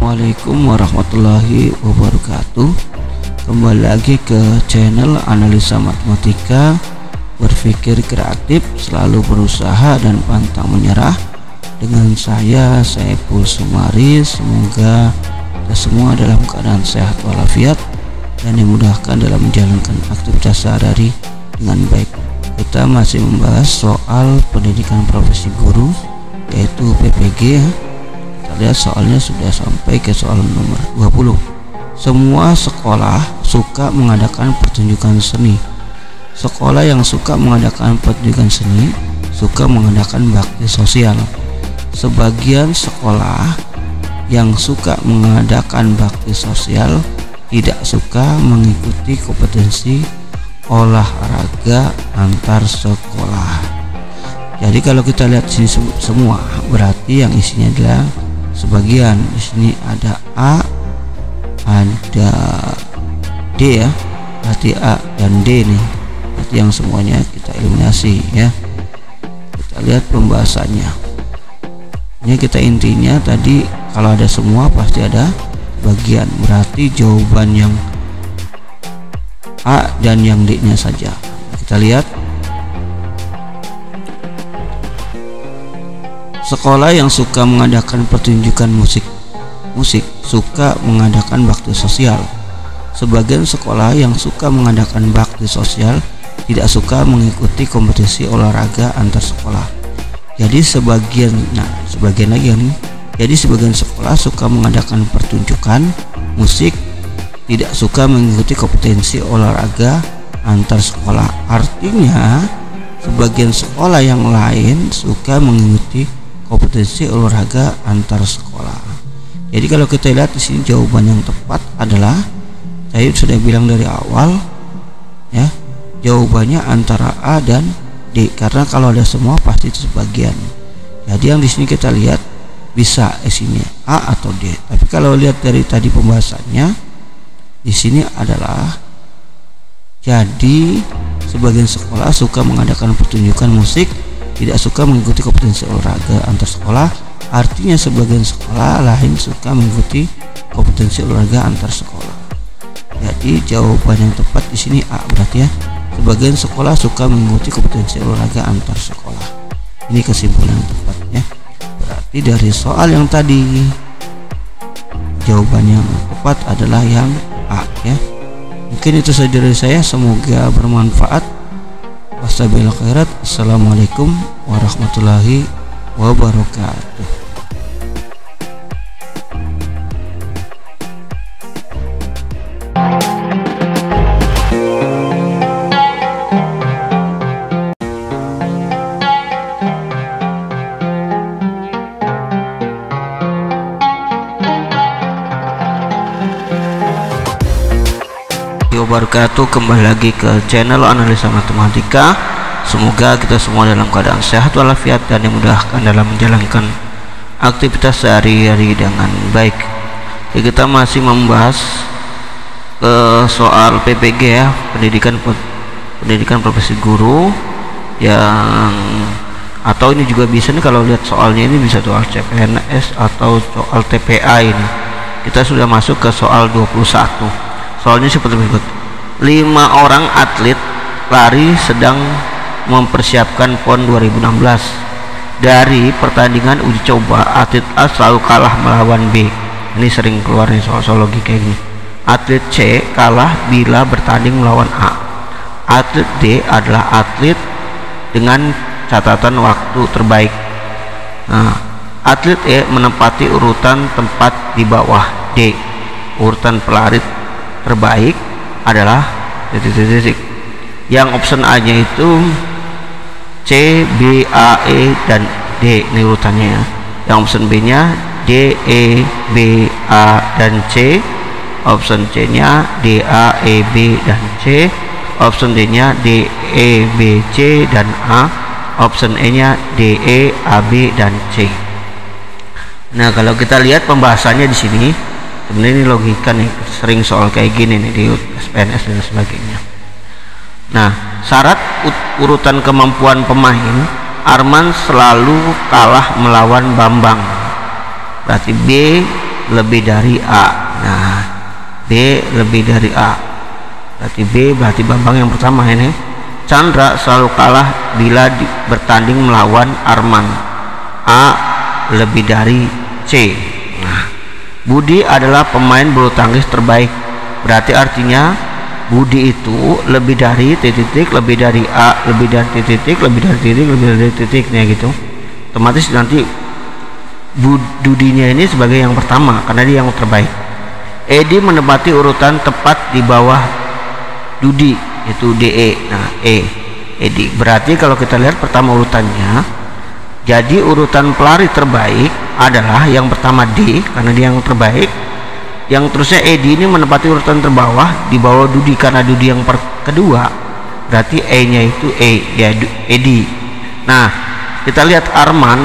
Assalamualaikum warahmatullahi wabarakatuh. Kembali lagi ke channel Analisa Matematika Berpikir Kreatif, Selalu Berusaha dan Pantang Menyerah. Dengan saya Saiful Sumari. Semoga kita semua dalam keadaan sehat walafiat dan dimudahkan dalam menjalankan aktivitas sehari-hari dengan baik. Kita masih membahas soal pendidikan profesi guru, yaitu PPG ya. Lihat soalnya sudah sampai ke soal nomor 20. Semua sekolah suka mengadakan pertunjukan seni. Sekolah yang suka mengadakan pertunjukan seni suka mengadakan bakti sosial. Sebagian sekolah yang suka mengadakan bakti sosial tidak suka mengikuti kompetensi olahraga antar sekolah. Jadi kalau kita lihat sini semua, berarti yang isinya adalah sebagian. Di sini ada A, ada D ya, berarti A dan D nih, berarti yang semuanya kita eliminasi ya. Kita lihat pembahasannya. Ini kita intinya tadi kalau ada semua pasti ada sebagian, berarti jawaban yang A dan yang D nya saja. Kita lihat, sekolah yang suka mengadakan pertunjukan musik suka mengadakan bakti sosial. Sebagian sekolah yang suka mengadakan bakti sosial tidak suka mengikuti kompetisi olahraga antar sekolah. Jadi sebagian lagi nih. Jadi sebagian sekolah suka mengadakan pertunjukan musik, tidak suka mengikuti kompetensi olahraga antar sekolah. Artinya sebagian sekolah yang lain suka mengikuti kompetensi olahraga antar sekolah. Jadi kalau kita lihat di sini, jawaban yang tepat adalah, saya sudah bilang dari awal ya, jawabannya antara A dan D, karena kalau ada semua pasti itu sebagian. Jadi yang di sini kita lihat bisa sini A atau D. Tapi kalau lihat dari tadi pembahasannya, di sini adalah, jadi sebagian sekolah suka mengadakan pertunjukan musik, tidak suka mengikuti kompetensi olahraga antar sekolah. Artinya sebagian sekolah lain suka mengikuti kompetensi olahraga antar sekolah. Jadi jawaban yang tepat di sini A, berarti ya, sebagian sekolah suka mengikuti kompetensi olahraga antar sekolah. Ini kesimpulan yang tepat ya. Berarti dari soal yang tadi, jawaban yang tepat adalah yang A ya. Mungkin itu saja dari saya, semoga bermanfaat. Wassalamualaikum khairat. Assalamualaikum warahmatullahi wabarakatuh. Wabarakatuh. Kembali lagi ke channel Analisa Matematika. Semoga kita semua dalam keadaan sehat walafiat dan dimudahkan dalam menjalankan aktivitas sehari-hari dengan baik. Jadi kita masih membahas soal PPG ya, pendidikan profesi guru, yang atau ini juga bisa nih, kalau lihat soalnya ini bisa soal CPNS atau soal TPA. Ini kita sudah masuk ke soal 21. Soalnya seperti berikut. 5 orang atlet lari sedang mempersiapkan PON 2016. Dari pertandingan uji coba, atlet A selalu kalah melawan B. Ini sering keluar nih soal logika ini. Atlet C kalah bila bertanding melawan A. Atlet D adalah atlet dengan catatan waktu terbaik. Nah, atlet E menempati urutan tempat di bawah D. Urutan pelari terbaik adalah titik-titik. Yang option A nya itu C, B, A, E, dan D. Ini urutannya ya. Yang option B nya D, E, B, A, dan C. Option C nya D, A, E, B, dan C. Option D nya D, E, B, C, dan A. Option E nya D, E, A, B, dan C. Nah, kalau kita lihat pembahasannya di sini, sebenarnya ini logika nih, sering soal kayak gini nih di SPNS dan sebagainya. Nah, syarat urutan kemampuan pemain, Arman selalu kalah melawan Bambang. Berarti B lebih dari A. Nah, B lebih dari A. Berarti B berarti Bambang yang pertama ini. Chandra selalu kalah bila bertanding melawan Arman. A lebih dari C. Nah, Budi adalah pemain bulu tangkis terbaik. Berarti artinya Budi itu lebih dari titik, lebih dari A, lebih dari titik, lebih dari titik, lebih dari titiknya gitu. Otomatis nanti Budinya ini sebagai yang pertama karena dia yang terbaik. Edi menempati urutan tepat di bawah Dudi, itu DE. Nah, Edi. Berarti kalau kita lihat pertama urutannya, jadi urutan pelari terbaik adalah yang pertama D karena dia yang terbaik. Yang terusnya Edi ini menempati urutan terbawah di bawah Dudi karena Dudi yang kedua. Berarti E nya itu E ya, Edi. Nah, kita lihat Arman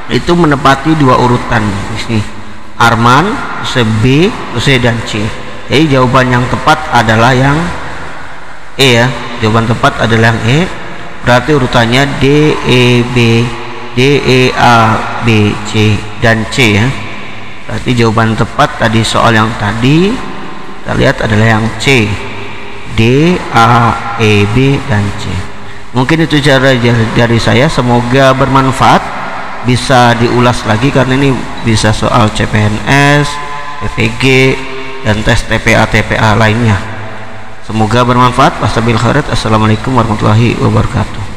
itu menempati dua urutan di sini. Arman, B, C, dan C. Jadi jawaban yang tepat adalah yang E ya. Jawaban tepat adalah yang E. Berarti urutannya D, E, B, D, E, A, B, C, dan C ya. Berarti jawaban tepat tadi soal yang tadi kita lihat adalah yang C, D, A, E, B, dan C. Mungkin itu cara dari saya, semoga bermanfaat, bisa diulas lagi karena ini bisa soal CPNS, PPG, dan tes TPA lainnya. Semoga bermanfaat. Wassalamualaikum warahmatullahi wabarakatuh. Assalamualaikum warahmatullahi wabarakatuh.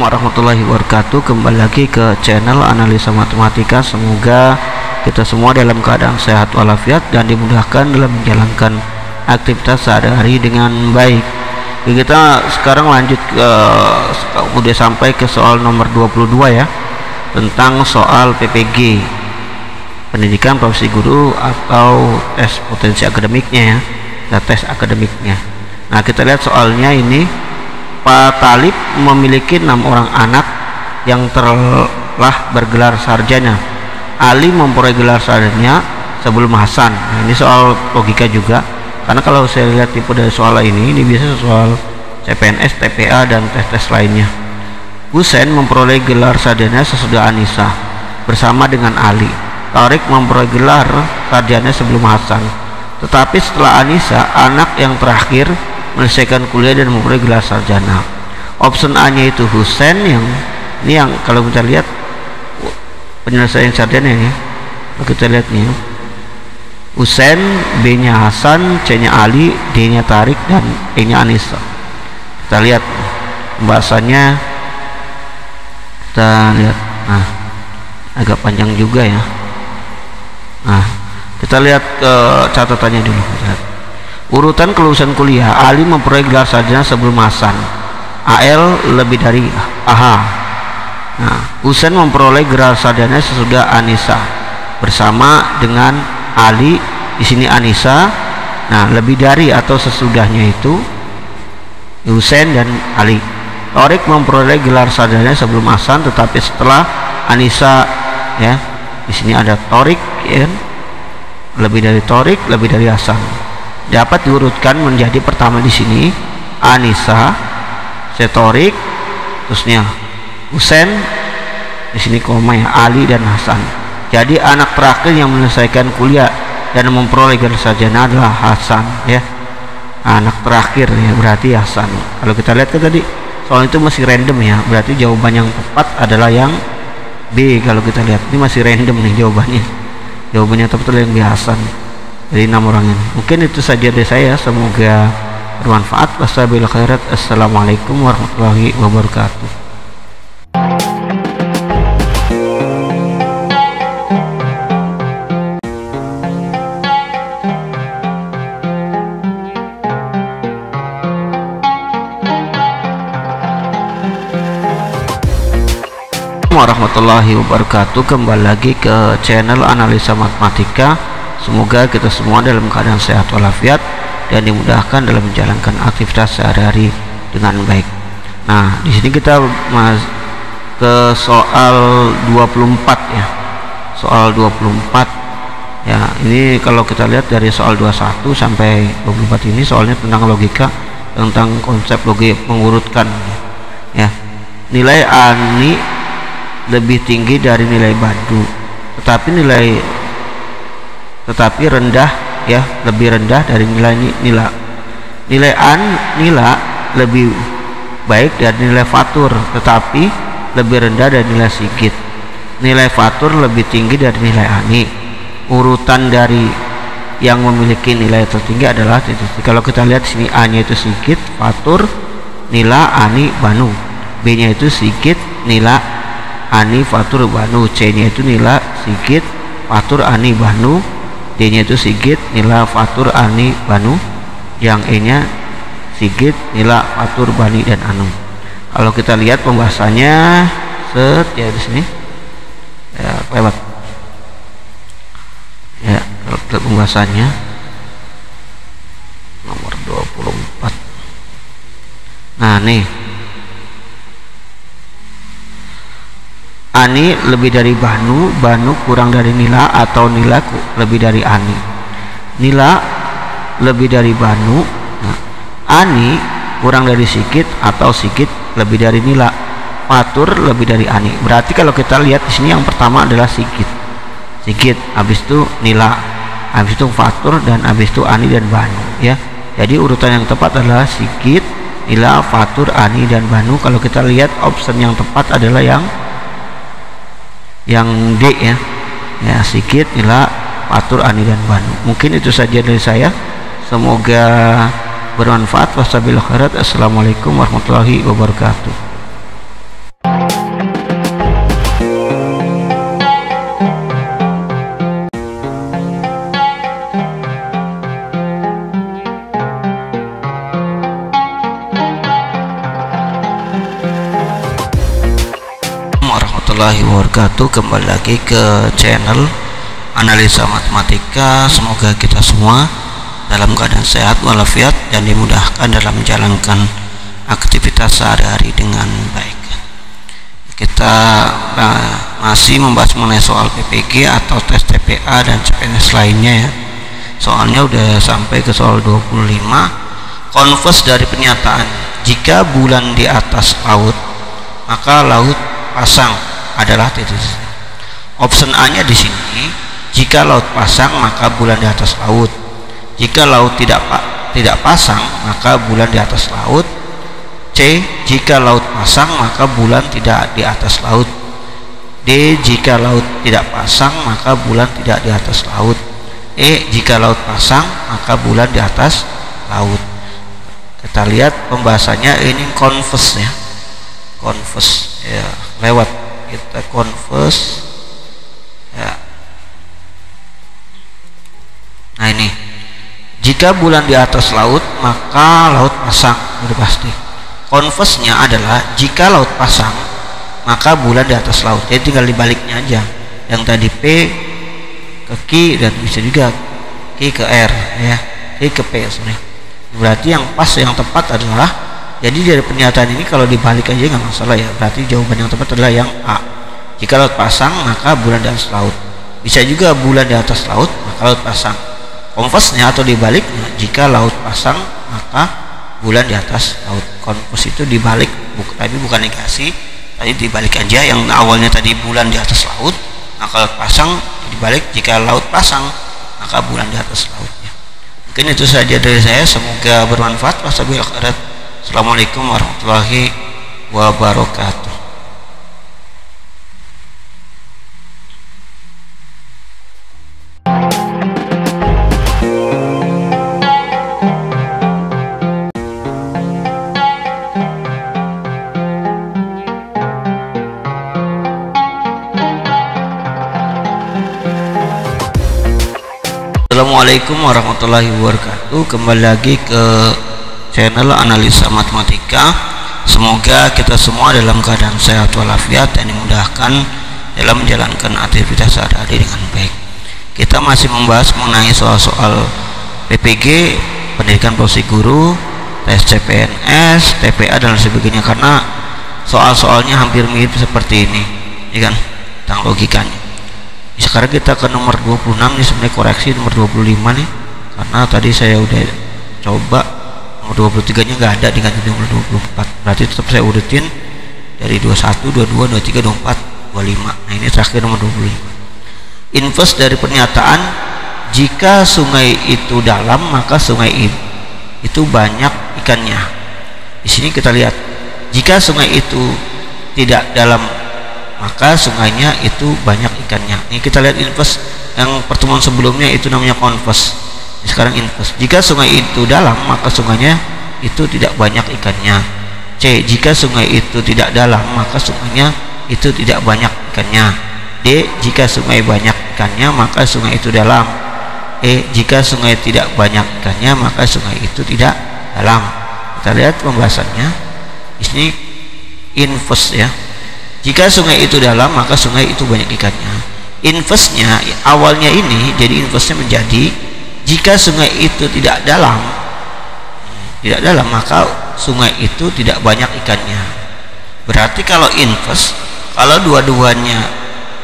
Warahmatullahi wabarakatuh. Kembali lagi ke channel Analisa Matematika. Semoga kita semua dalam keadaan sehat walafiat dan dimudahkan dalam menjalankan aktivitas sehari-hari dengan baik. Jadi kita sekarang lanjut ke udah sampai ke soal nomor 22 ya, tentang soal PPG, pendidikan profesi guru, atau tes potensi akademiknya ya, tes akademiknya. Nah, kita lihat soalnya ini. Pak Talib memiliki 6 orang anak yang telah bergelar sarjana. Ali memperoleh gelar sarjana sebelum Hasan. Nah, ini soal logika juga, karena kalau saya lihat tipe dari soal ini biasa soal CPNS, TPA, dan tes-tes lainnya. Husain memperoleh gelar sarjana sesudah Anissa bersama dengan Ali. Tariq memperoleh gelar sarjana sebelum Hasan, tetapi setelah Anissa, anak yang terakhir menyelesaikan kuliah dan memperoleh gelar sarjana. Option A nya itu Husain, yang ini yang kalau kita lihat penyelesaian sarjana ya, kalau kita lihat nih Husain, B nya Hasan, C nya Ali, D nya Tariq, dan E nya Anissa. Kita lihat pembahasannya, kita lihat. Nah, agak panjang juga ya. Nah, kita lihat catatannya dulu. Kita lihat urutan kelulusan kuliah. Ali memperoleh gelar sarjana sebelum Hasan. AL lebih dari AH. Nah, Husain memperoleh gelar sarjana sesudah Anissa bersama dengan Ali. Di sini Anissa. Nah, lebih dari atau sesudahnya itu Husain dan Ali. Tariq memperoleh gelar sarjana sebelum Hasan, tetapi setelah Anissa ya. Di sini ada Tariq ya. Lebih dari Tariq, lebih dari Hasan. Dapat diurutkan menjadi pertama di sini Anissa, Tariq, terusnya Husain, di sini koma ya, Ali dan Hasan. Jadi anak terakhir yang menyelesaikan kuliah dan memperoleh gelar sarjana adalah Hasan ya. Anak terakhir ya, berarti Hasan. Kalau kita lihat kan tadi soal itu masih random ya, berarti jawaban yang tepat adalah yang B. Kalau kita lihat ini masih random nih jawabannya. Jawabannya tepat adalah yang B, Hasan. Jadi 6 orang ini. Mungkin itu saja dari saya, semoga bermanfaat. Wassalamualaikum warahmatullahi wabarakatuh. Warahmatullahi wabarakatuh. Kembali lagi ke channel Analisa Matematika. Semoga kita semua dalam keadaan sehat walafiat dan dimudahkan dalam menjalankan aktivitas sehari-hari dengan baik. Nah, di sini kita ke soal 24 ya. Soal 24 ya, ini kalau kita lihat dari soal 21 sampai 24 ini soalnya tentang logika, tentang konsep logika mengurutkan ya. Nilai Ani lebih tinggi dari nilai Badu, tetapi rendah ya, lebih rendah dari nilai Nila. Nilai Nila lebih baik dari nilai Fatur, tetapi lebih rendah dari nilai Sigit. Nilai Fatur lebih tinggi dari nilai Ani. Urutan dari yang memiliki nilai tertinggi adalah titik. Kalau kita lihat sini, A nya itu Sigit, Fatur, Nila, Ani, Banu. B nya itu Sigit, Nila, Ani, Fatur, Banu. C nya itu Nila, Sigit, Fatur, Ani, Banu. D nya itu Sigit, Nila, Fatur, Ani, Banu. Yang E nya Sigit, Nila, Fatur, Bani, dan Anu. Kalau kita lihat pembahasannya set ya di sini ya, lewat ya. Kalau kita lihat pembahasannya nomor 24. Nah nih, Ani lebih dari Banu, Banu kurang dari Nila, atau Nila lebih dari Ani. Nila lebih dari Banu, nah, Ani kurang dari Sikit, atau Sikit lebih dari Nila. Fatur lebih dari Ani. Berarti kalau kita lihat di sini yang pertama adalah Sikit, habis itu Nila, habis itu Fatur, dan habis itu Ani dan Banu ya. Jadi urutan yang tepat adalah Sikit, Nila, Fatur, Ani, dan Banu. Kalau kita lihat option yang tepat adalah yang D ya. Ya, Sikit, Nila, Fatur, Ani, dan Banu. Mungkin itu saja dari saya. Semoga bermanfaat. Wassalamualaikum warahmatullahi wabarakatuh. Assalamualaikum warahmatullahi wabarakatuh. Warahmatullahi wabarakatuh. Kembali lagi ke channel Analisa Matematika. Semoga kita semua dalam keadaan sehat walafiat dan dimudahkan dalam menjalankan aktivitas sehari-hari dengan baik. Kita masih membahas mengenai soal PPG atau tes TPA dan CPNS lainnya ya. Soalnya udah sampai ke soal 25. Converse dari pernyataan, jika bulan di atas laut maka laut pasang adalah titik. Option A nya di sini, jika laut pasang maka bulan di atas laut. Jika laut tidak pasang maka bulan di atas laut. C, jika laut pasang maka bulan tidak di atas laut. D, jika laut tidak pasang maka bulan tidak di atas laut. E, jika laut pasang maka bulan di atas laut. Kita lihat pembahasannya, ini converse ya. Converse ya, lewat kita converse ya. Nah ini, jika bulan di atas laut maka laut pasang, udah pasti. Converse-nya adalah jika laut pasang maka bulan di atas laut. Jadi tinggal dibaliknya aja. Yang tadi P ke Q dan bisa juga Q ke R ya, Q ke P sebenarnya. Berarti yang pas, yang tepat adalah, jadi dari pernyataan ini kalau dibalik aja nggak masalah ya. Berarti jawaban yang tepat adalah yang A. Jika laut pasang maka bulan di atas laut. Bisa juga bulan di atas laut maka laut pasang. Converse-nya atau dibaliknya, jika laut pasang maka bulan di atas laut. Converse itu dibalik, tapi bukan negasi. Tadi dibalik aja, yang awalnya tadi bulan di atas laut maka laut pasang, dibalik jika laut pasang maka bulan di atas lautnya. Mungkin itu saja dari saya. Semoga bermanfaat. Assalamualaikum warahmatullahi wabarakatuh. Assalamualaikum warahmatullahi wabarakatuh. Kembali lagi ke channel Analisa Matematika. Semoga kita semua dalam keadaan sehat walafiat dan dimudahkan dalam menjalankan aktivitas sehari-hari dengan baik. Kita masih membahas mengenai soal-soal PPG, pendidikan profesi guru, tes CPNS, TPA dan sebagainya, karena soal-soalnya hampir mirip seperti ini ya kan, tentang logikanya. Sekarang kita ke nomor 26 nih, sebenarnya koreksi nomor 25 nih, karena tadi saya udah coba nomor 23 nya nggak ada, diganti nomor 24. Berarti tetap saya urutin dari 21, 22, 23, 24, 25. Nah ini terakhir nomor 25. Inverse dari pernyataan, jika sungai itu dalam maka sungai itu banyak ikannya. Di sini kita lihat, jika sungai itu tidak dalam maka sungainya itu banyak ikannya. Ini kita lihat inverse, yang pertemuan sebelumnya itu namanya converse. Sekarang inverse, jika sungai itu dalam maka sungainya itu tidak banyak ikannya. C, jika sungai itu tidak dalam maka sungainya itu tidak banyak ikannya. D, jika sungai banyak ikannya maka sungai itu dalam. E, jika sungai tidak banyak ikannya maka sungai itu tidak dalam. Kita lihat pembahasannya. Ini inverse ya. Jika sungai itu dalam maka sungai itu banyak ikannya. Inverse-nya awalnya ini, jadi inverse-nya menjadi jika sungai itu tidak dalam maka sungai itu tidak banyak ikannya. Berarti kalau inverse, Kalau dua-duanya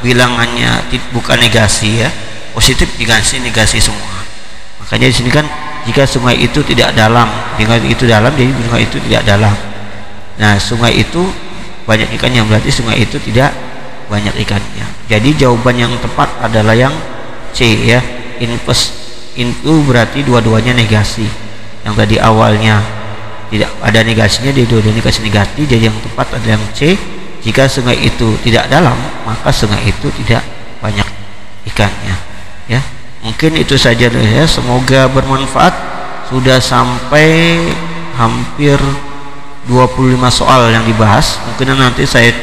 bilangannya bukan negasi ya, positif negasi semua. Makanya di sini kan jika sungai itu tidak dalam, sungai itu dalam, jadi sungai itu tidak dalam. Nah, sungai itu banyak ikannya, berarti sungai itu tidak banyak ikannya. Jadi jawaban yang tepat adalah yang C ya. Itu berarti dua-duanya negasi. Yang tadi awalnya tidak ada negasinya, dia dua-duanya kasih negasi, jadi yang tepat adalah yang C. Jika sungai itu tidak dalam, maka sungai itu tidak banyak ikannya ya. Mungkin itu saja ya, semoga bermanfaat. Sudah sampai hampir 25 soal yang dibahas. Mungkin nanti saya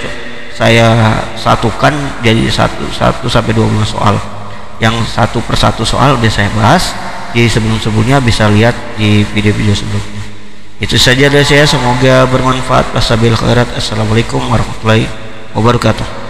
satukan jadi 1 sampai 25 soal. Yang satu persatu soal udah saya bahas di sebelumnya, bisa lihat di video-video sebelumnya. Itu saja dari saya, semoga bermanfaat. Wassalamualaikum warahmatullahi wabarakatuh.